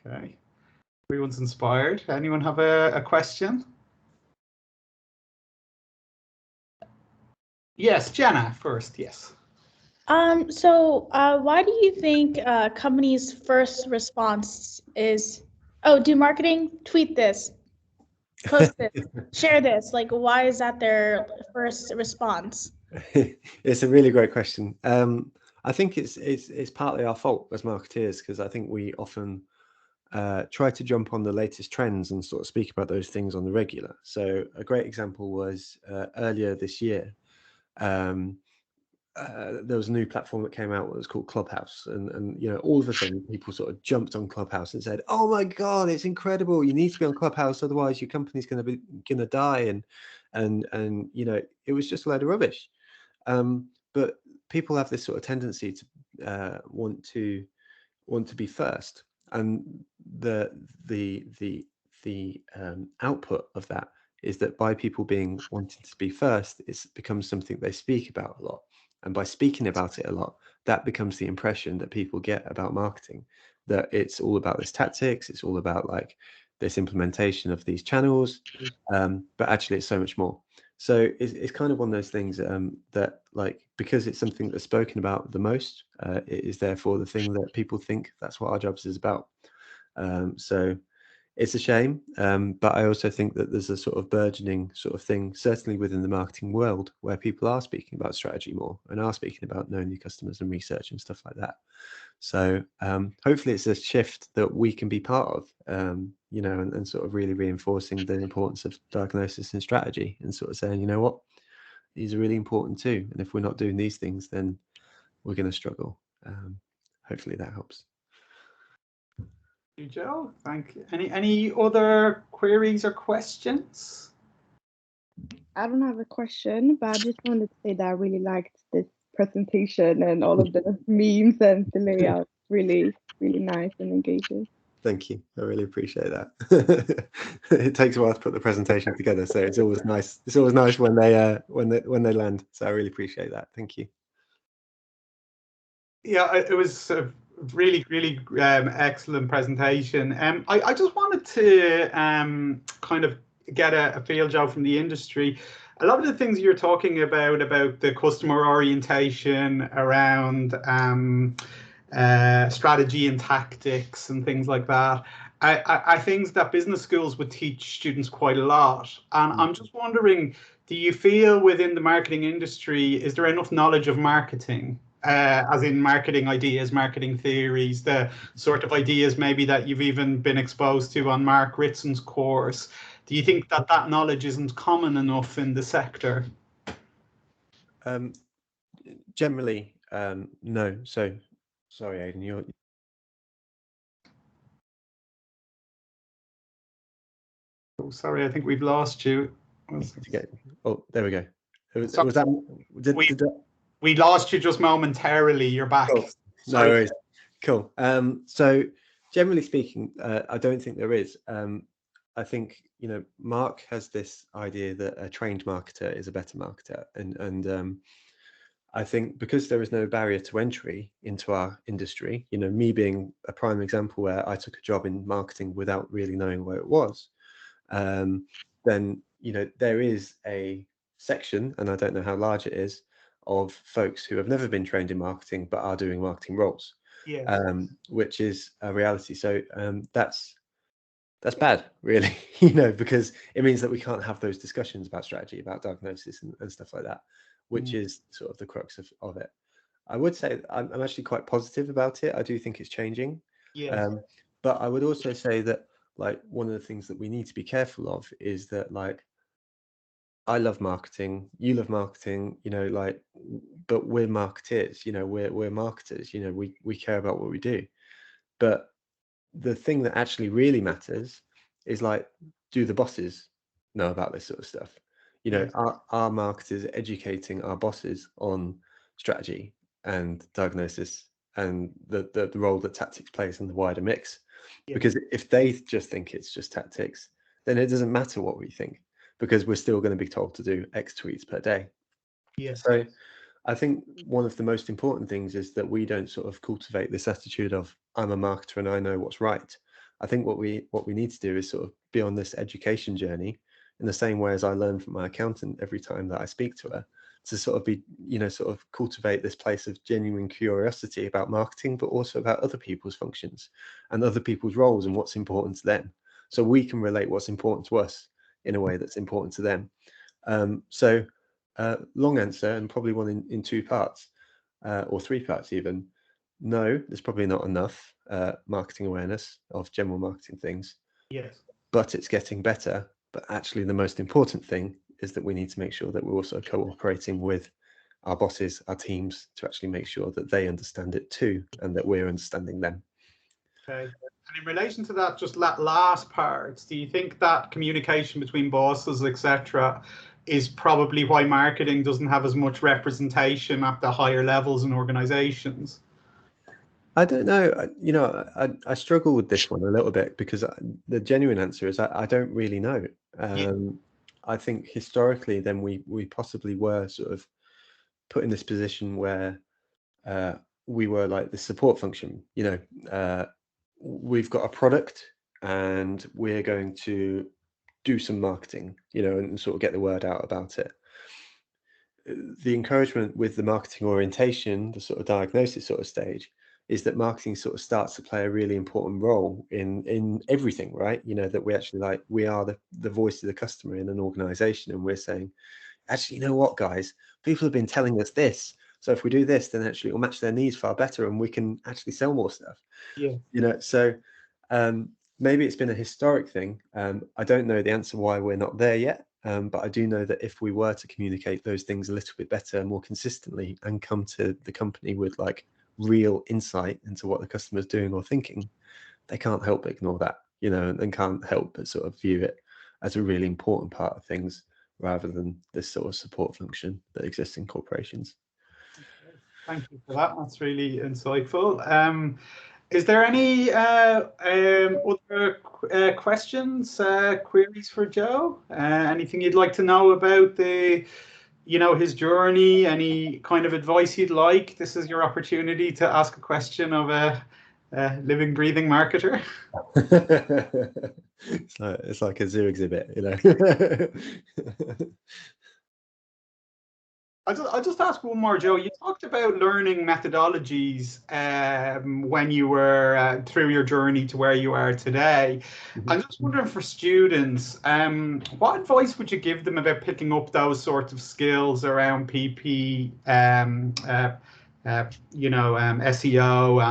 Okay, everyone's inspired. Anyone have a question? Yes, Jenna first, yes. So why do you think companies' first response is, oh, do marketing, tweet this, post this, share this? Like, why is that their first response? It's a really great question. I think it's partly our fault as marketeers, because I think we often try to jump on the latest trends and sort of speak about those things on the regular. So a great example was earlier this year. There was a new platform that came out that was called Clubhouse, and you know, all of a sudden people sort of jumped on Clubhouse and said, "Oh my God, it's incredible! You need to be on Clubhouse, otherwise your company's going to die." And you know, it was just a load of rubbish. But people have this sort of tendency to want to be first, and the output of that is that by people wanting to be first, it becomes something they speak about a lot. And by speaking about it a lot, that becomes the impression that people get about marketing, that it's all about this tactics, it's all about like this implementation of these channels, but actually it's so much more. So it's kind of one of those things that, like, because it's something that's spoken about the most, it is therefore the thing that people think that's what our jobs is about. So it's a shame, but I also think that there's a sort of burgeoning sort of thing, certainly within the marketing world, where people are speaking about strategy more and are speaking about knowing your customers and research and stuff like that. So hopefully it's a shift that we can be part of, you know, and sort of really reinforcing the importance of diagnosis and strategy, and sort of saying, you know what, these are really important too. And if we're not doing these things, then we're going to struggle. Hopefully that helps. Thank you, Joe. Thank you. Any other queries or questions? I don't have a question, but I just wanted to say that I really liked this presentation and all of the memes and the layout. Really, really nice and engaging. Thank you. I really appreciate that. It takes a while to put the presentation together, so it's always nice. It's always nice when they land. So I really appreciate that. Thank you. Yeah, it was a really, really excellent presentation. I just wanted to kind of get a feel, Joe, from the industry. A lot of the things you're talking about the customer orientation, around strategy and tactics and things like that, are things that business schools would teach students quite a lot. And I'm just wondering, do you feel within the marketing industry, is there enough knowledge of marketing? As in marketing ideas, marketing theories, the sort of ideas maybe that you've even been exposed to on Mark Ritson's course. Do you think that knowledge isn't common enough in the sector? generally, no. So, sorry, Aidan, you're. Oh, sorry, I think we've lost you. Oh, there we go. Was Sorry. that? We lost you just momentarily. You're back. Cool. No worries. Cool. So, generally speaking, I don't think there is. I think, you know, Mark has this idea that a trained marketer is a better marketer, and I think because there is no barrier to entry into our industry, you know, me being a prime example where I took a job in marketing without really knowing where it was, then, you know, there is a section, and I don't know how large it is, of folks who have never been trained in marketing but are doing marketing roles, which is a reality. So that's bad, really, you know, because it means that we can't have those discussions about strategy, about diagnosis and stuff like that, which is sort of the crux of it. I would say I'm actually quite positive about it. I do think it's changing. But I would also say that, like, one of the things that we need to be careful of is that, like, I love marketing, you love marketing, you know, like, but we're marketeers, you know, we're marketers, you know, we care about what we do. But the thing that actually really matters is, like, do the bosses know about this sort of stuff? You know, our marketers educating our bosses on strategy and diagnosis and the role that tactics plays in the wider mix. Because if they just think it's just tactics, then it doesn't matter what we think, because we're still going to be told to do X tweets per day. So I think one of the most important things is that we don't sort of cultivate this attitude of, I'm a marketer and I know what's right. I think what we need to do is sort of be on this education journey in the same way as I learn from my accountant every time that I speak to her, to sort of be, you know, sort of cultivate this place of genuine curiosity about marketing, but also about other people's functions and other people's roles and what's important to them. So we can relate what's important to us in a way that's important to them. Long answer, and probably one in two parts, or three parts even. No, there's probably not enough marketing awareness of general marketing things. But it's getting better. But actually, the most important thing is that we need to make sure that we're also cooperating with our bosses, our teams, to actually make sure that they understand it too, and that we're understanding them. Okay. And in relation to that, just that last part, do you think that communication between bosses, etc., is probably why marketing doesn't have as much representation at the higher levels in organizations? I don't know. You know, I struggle with this one a little bit, because the genuine answer is I don't really know. I think historically, then we possibly were sort of put in this position where we were like the support function. You know, we've got a product and we're going to do some marketing, you know, and sort of get the word out about it. The encouragement with the marketing orientation, the sort of diagnosis sort of stage, is that marketing sort of starts to play a really important role in everything, right? You know, that we actually, like, we are the voice of the customer in an organization, and we're saying, actually, you know what, guys, people have been telling us this. So if we do this, then actually it'll match their needs far better, and we can actually sell more stuff. You know, so maybe it's been a historic thing. I don't know the answer why we're not there yet. But I do know that if we were to communicate those things a little bit better, more consistently, and come to the company with, like, real insight into what the customer's doing or thinking, they can't help but ignore that, you know, and can't help but sort of view it as a really important part of things, rather than this sort of support function that exists in corporations. Thank you for that. That's really insightful. Is there any other questions, queries for Joe? Anything you'd like to know about his journey? Any kind of advice you'd like? This is your opportunity to ask a question of a living, breathing marketer. It's like a zoo exhibit, you know. I'll just ask one more, Joe. You talked about learning methodologies when you were through your journey to where you are today. I'm just wondering, for students, what advice would you give them about picking up those sorts of skills around PP, SEO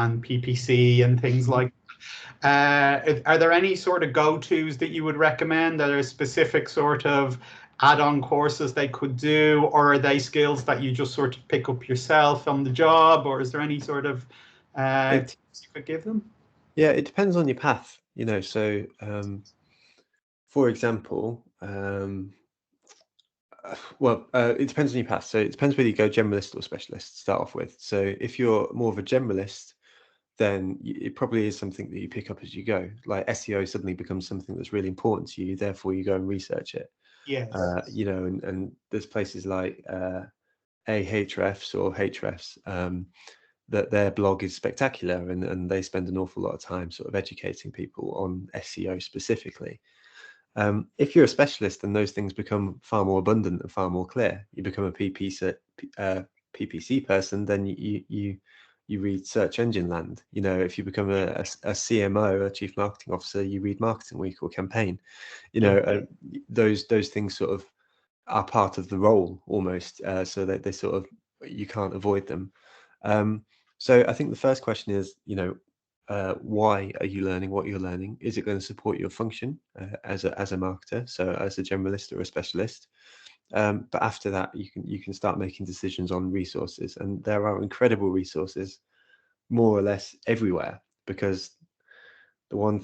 and PPC and things like that? Are there any sort of go-tos that you would recommend? Are there specific sort of add-on courses they could do, or are they skills that you just sort of pick up yourself on the job, or is there any sort of tips you could give them? Yeah, it depends on your path, you know. So, for example, it depends on your path. So it depends whether you go generalist or specialist to start off with. So if you're more of a generalist, then it probably is something that you pick up as you go. Like SEO suddenly becomes something that's really important to you, therefore you go and research it. Yes. You know, and there's places like Ahrefs or Hrefs that their blog is spectacular, and they spend an awful lot of time sort of educating people on SEO specifically. If you're a specialist, then those things become far more abundant and far more clear. You become a PPC person, then you read search engine land. You know, if you become a CMO, a chief marketing officer, you read Marketing Week or Campaign. You know, those things sort of are part of the role almost, so that they sort of, you can't avoid them. So I think the first question is, you know, why are you learning what you're learning? Is it going to support your function as a marketer, so as a generalist or a specialist? But after that, you can start making decisions on resources, and there are incredible resources more or less everywhere, because the one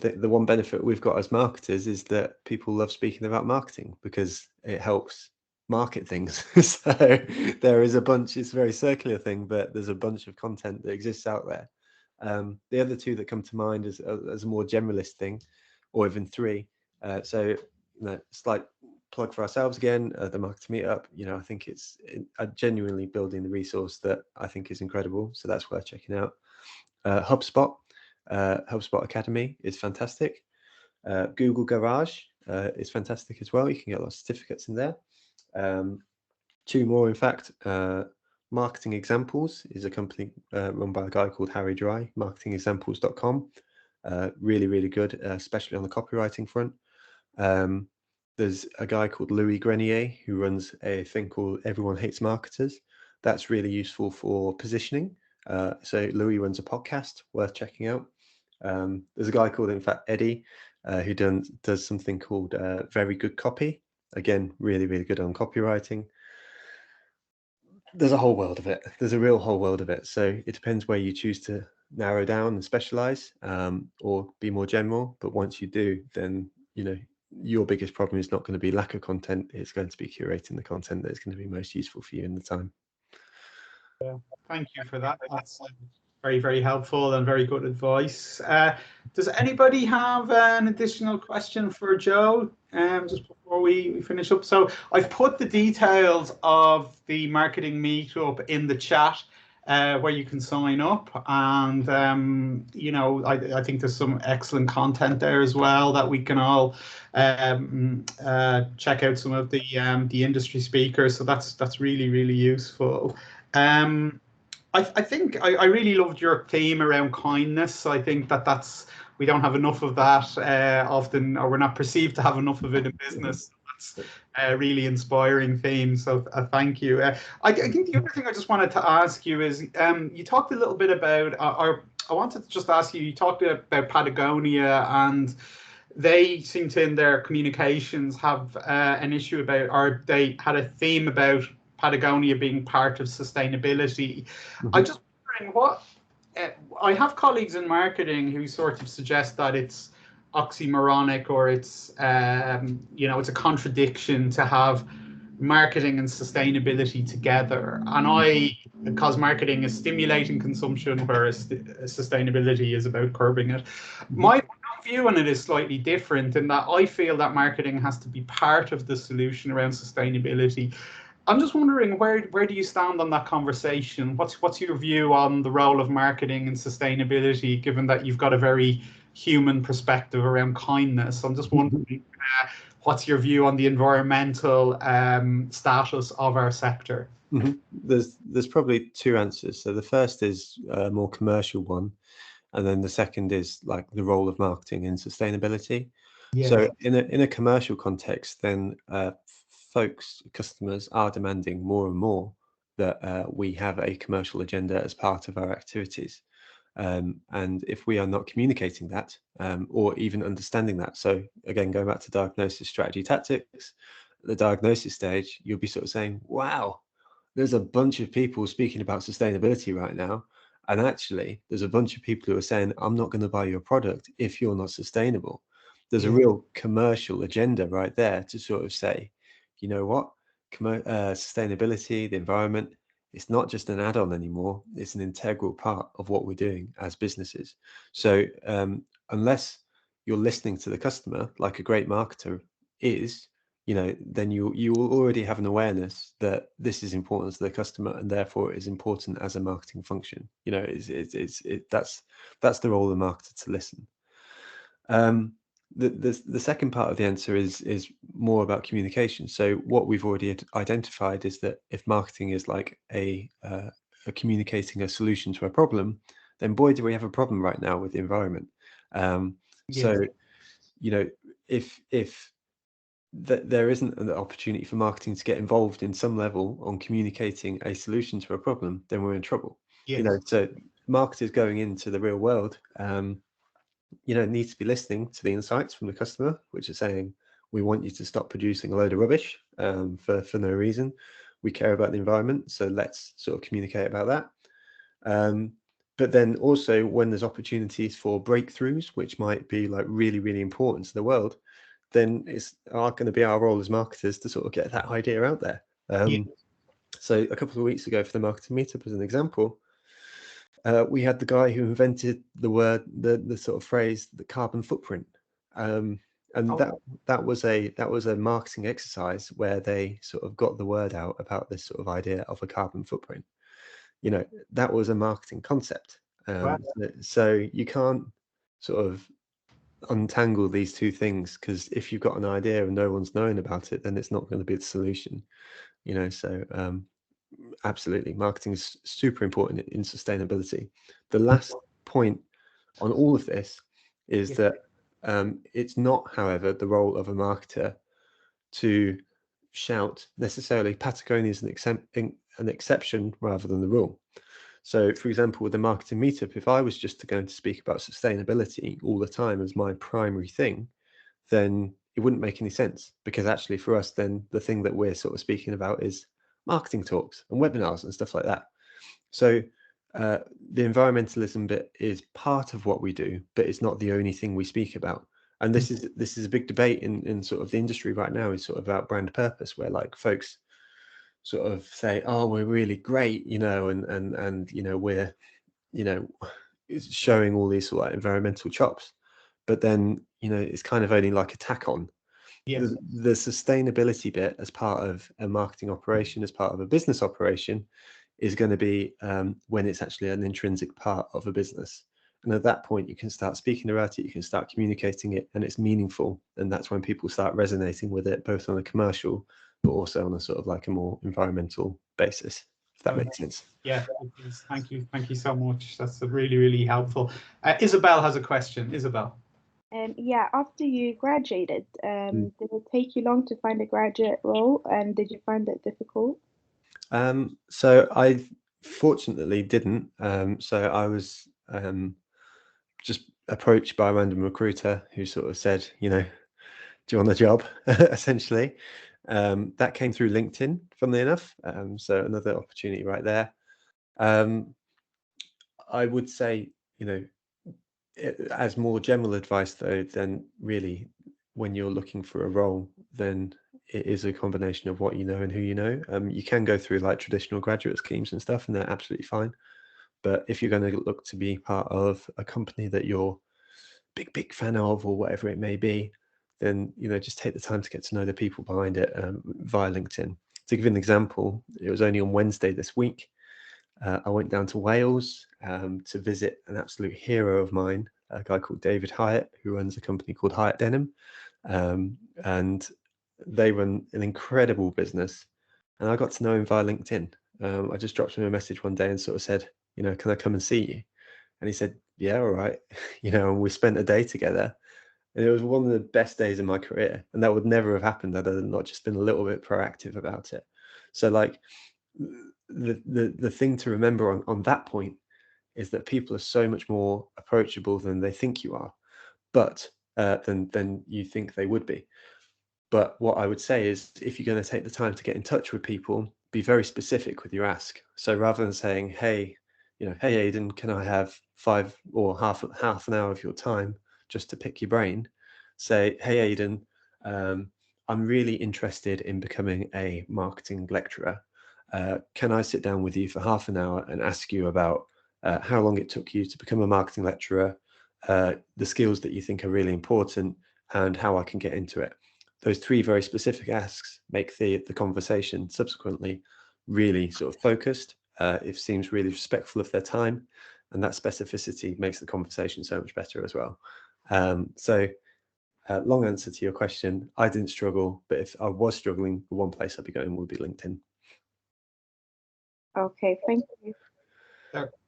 benefit we've got as marketers is that people love speaking about marketing because it helps market things. So there is a bunch, it's a very circular thing, but there's a bunch of content that exists out there. The other two that come to mind as a more generalist thing, or even three. So, you know, slight plug for ourselves again, the Marketing Meetup. You know, I think it's genuinely building the resource that I think is incredible. So that's worth checking out. HubSpot Academy is fantastic. Google Garage is fantastic as well. You can get lots of certificates in there. Two more, in fact. Marketing Examples is a company run by a guy called Harry Dry, marketingexamples.com. Really, really good, especially on the copywriting front. There's a guy called Louis Grenier who runs a thing called Everyone Hates Marketers. That's really useful for positioning. So Louis runs a podcast worth checking out. There's a guy called, in fact, Eddie, who does something called Very Good Copy. Again, really, really good on copywriting. There's a whole world of it. There's a real whole world of it. So it depends where you choose to narrow down and specialize, or be more general. But once you do, then, you know, your biggest problem is not going to be lack of content. It's going to be curating the content that's going to be most useful for you in the time. Yeah, thank you for that. That's very, very helpful and very good advice. Does anybody have an additional question for Joe, just before we finish up? So I've put the details of the Marketing Meetup in the chat, where you can sign up, and you know, I think there's some excellent content there as well that we can all check out some of the industry speakers. So that's really, really useful. I think I really loved your theme around kindness. I think that's, we don't have enough of that often, or we're not perceived to have enough of it in business. That's a really inspiring theme. So thank you. I think the other thing I just wanted to ask you is, you talked a little bit about, or I wanted to just ask you, you talked about Patagonia, and they seem to, in their communications, have an issue about, or they had a theme about Patagonia being part of sustainability. Mm-hmm. I'm just wondering what, I have colleagues in marketing who sort of suggest that it's oxymoronic, or it's, you know, it's a contradiction to have marketing and sustainability together. And because marketing is stimulating consumption, whereas sustainability is about curbing it. Mm-hmm. My view on it is slightly different, in that I feel that marketing has to be part of the solution around sustainability. I'm just wondering, where do you stand on that conversation? What's your view on the role of marketing and sustainability, given that you've got a very human perspective around kindness? I'm just wondering, what's your view on the environmental status of our sector? Mm-hmm. There's probably two answers. So the first is a more commercial one, and then the second is like the role of marketing in sustainability. Yeah. So in a commercial context, then customers are demanding more and more that we have a commercial agenda as part of our activities. And if we are not communicating that, or even understanding that, so again, going back to diagnosis, strategy, tactics, the diagnosis stage, you'll be sort of saying, wow, there's a bunch of people speaking about sustainability right now. And actually, there's a bunch of people who are saying, I'm not going to buy your product if you're not sustainable. There's a real commercial agenda right there to sort of say, you know what, sustainability, the environment, it's not just an add-on anymore. It's an integral part of what we're doing as businesses. So unless you're listening to the customer, like a great marketer is, then you will already have an awareness that this is important to the customer, and therefore it is important as a marketing function. That's the role of the marketer, to listen. The second part of the answer is more about communication. So what we've already identified is that if marketing is like a communicating a solution to a problem, then boy, do we have a problem right now with the environment. So if there isn't an opportunity for marketing to get involved in some level on communicating a solution to a problem, then we're in trouble. So marketers going into the real world need to be listening to the insights from the customer, which are saying, we want you to stop producing a load of rubbish for no reason. We care about the environment, so let's sort of communicate about that. But then also when there's opportunities for breakthroughs, which might be like really, really important to the world, then it's going to be our role as marketers to sort of get that idea out there. So a couple of weeks ago for the Marketing Meetup, as an example, we had the guy who invented the word, the sort of phrase, the carbon footprint, and that was a marketing exercise where they sort of got the word out about this sort of idea of a carbon footprint. That was a marketing concept. So you can't sort of untangle these two things, because if you've got an idea and no one's knowing about it, then it's not going to be the solution. So absolutely, marketing is super important in sustainability. The last point on all of this is that it's not, however, the role of a marketer to shout necessarily. Patagonia is an exception rather than the rule. So, for example, with the Marketing Meetup, if I was just going to speak about sustainability all the time as my primary thing, then it wouldn't make any sense, because actually for us, then the thing that we're sort of speaking about is marketing talks and webinars and stuff like that. So the environmentalism bit is part of what we do, but it's not the only thing we speak about. And this is a big debate in sort of the industry right now, is sort of about brand purpose, where like folks sort of say, oh, we're really great, and we're showing all these sort of environmental chops, but then it's kind of only like a tack on. The sustainability bit as part of a marketing operation, as part of a business operation, is going to be when it's actually an intrinsic part of a business. And at that point, you can start speaking about it, you can start communicating it, and it's meaningful. And that's when people start resonating with it, both on a commercial, but also on a sort of like a more environmental basis, if that makes sense. Yeah, thank you so much. That's really, really helpful. Isabel has a question. Isabel. Yeah, after you graduated, did it take you long to find a graduate role, and did you find it difficult? So I fortunately didn't. So I was just approached by a random recruiter who sort of said, do you want the job? Essentially. That came through LinkedIn, funnily enough. So another opportunity right there. I would say, as more general advice though, then really when you're looking for a role, then it is a combination of what you know and who you know. You can go through like traditional graduate schemes and stuff, and they're absolutely fine. But if you're going to look to be part of a company that you're big fan of, or whatever it may be, then just take the time to get to know the people behind it via LinkedIn. To give you an example, it was only on Wednesday this week. I went down to Wales to visit an absolute hero of mine, a guy called David Hyatt, who runs a company called Hyatt Denim. And they run an incredible business. And I got to know him via LinkedIn. I just dropped him a message one day and sort of said, can I come and see you? And he said, yeah, all right. And we spent a day together. And it was one of the best days of my career. And that would never have happened had I not just been a little bit proactive about it. So like, the thing to remember on that point is that people are so much more approachable than they think you are, but than you think they would be. But what I would say is, if you're going to take the time to get in touch with people, be very specific with your ask. So rather than saying, hey, hey Aidan, can I have 5 or half an hour of your time just to pick your brain? Say, hey Aidan, I'm really interested in becoming a marketing lecturer. Can I sit down with you for half an hour and ask you about how long it took you to become a marketing lecturer, the skills that you think are really important, and how I can get into it? Those 3 very specific asks make the conversation subsequently really sort of focused. It seems really respectful of their time, and that specificity makes the conversation so much better as well. Long answer to your question, I didn't struggle, but if I was struggling, the one place I'd be going would be LinkedIn. Okay, thank you.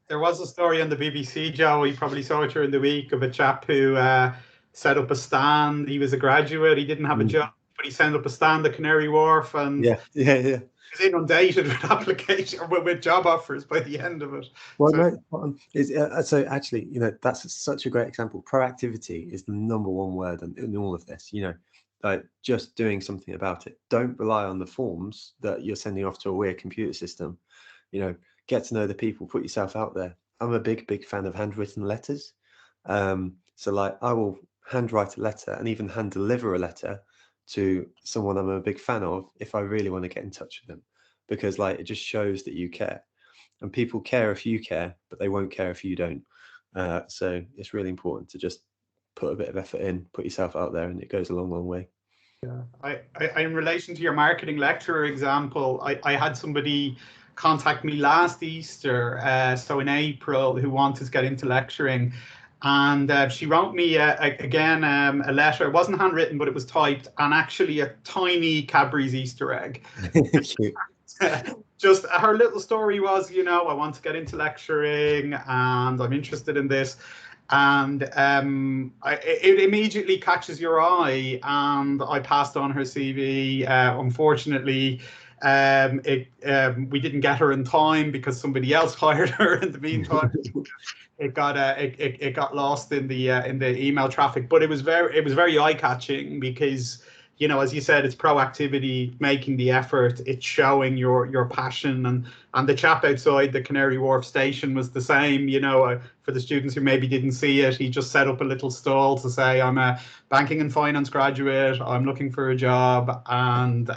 There was a story on the BBC, Joe, you probably saw it during the week, of a chap who set up a stand. He was a graduate, he didn't have a job, but he set up a stand at Canary Wharf, and he was inundated with applications, with job offers by the end of it. Well, so actually, that's such a great example. Proactivity is the number one word in all of this. Like just doing something about it. Don't rely on the forms that you're sending off to a weird computer system. Get to know the people, put yourself out there. I'm a big fan of handwritten letters. So like I will handwrite a letter and even hand deliver a letter to someone I'm a big fan of if I really want to get in touch with them, because like it just shows that you care, and people care if you care, but they won't care if you don't. So it's really important to just put a bit of effort in, put yourself out there, and it goes a long way. Yeah, I in relation to your marketing lecturer example, I had somebody contact me last Easter, so in April, who wanted to get into lecturing, and she wrote me again a letter. It wasn't handwritten, but it was typed, and actually a tiny Cadbury's Easter egg. Just her little story was, I want to get into lecturing and I'm interested in this. And it immediately catches your eye, and I passed on her CV. Unfortunately, we didn't get her in time because somebody else hired her in the meantime. It got lost in the email traffic, but it was very eye-catching because, as you said, it's proactivity, making the effort, it's showing your passion, and the chap outside the Canary Wharf station was the same. For the students who maybe didn't see it, he just set up a little stall to say, I'm a banking and finance graduate, I'm looking for a job, and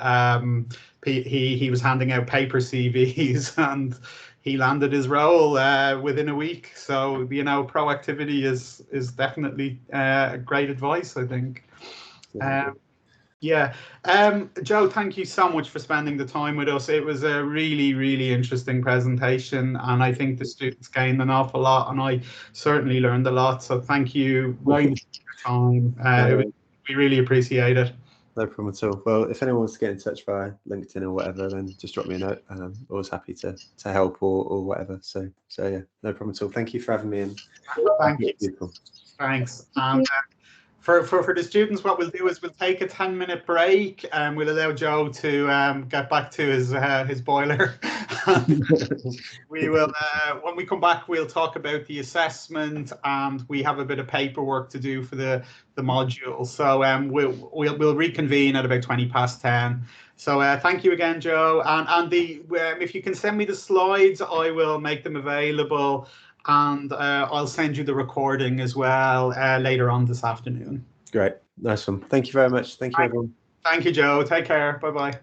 he was handing out paper CVs, and he landed his role within a week. So proactivity is definitely great advice, I think. Joe, thank you so much for spending the time with us. It was a really interesting presentation, and I think the students gained an awful lot, and I certainly learned a lot. So thank you very much for your time. We really appreciate it. No problem at all. Well, if anyone wants to get in touch via LinkedIn or whatever, then just drop me a note. I'm always happy to help or whatever. So yeah, no problem at all. Thank you for having me. And thank you. Thanks. And for the students, what we'll do is we'll take a 10-minute break, and we'll allow Joe to get back to his boiler. We will, when we come back, we'll talk about the assessment, and we have a bit of paperwork to do for the module. So we'll reconvene at about 10:20. So thank you again, Joe. And if you can send me the slides, I will make them available. And I'll send you the recording as well later on this afternoon. Great. Nice one. Thank you very much. Thank you, everyone. Thank you, Joe. Take care. Bye-bye.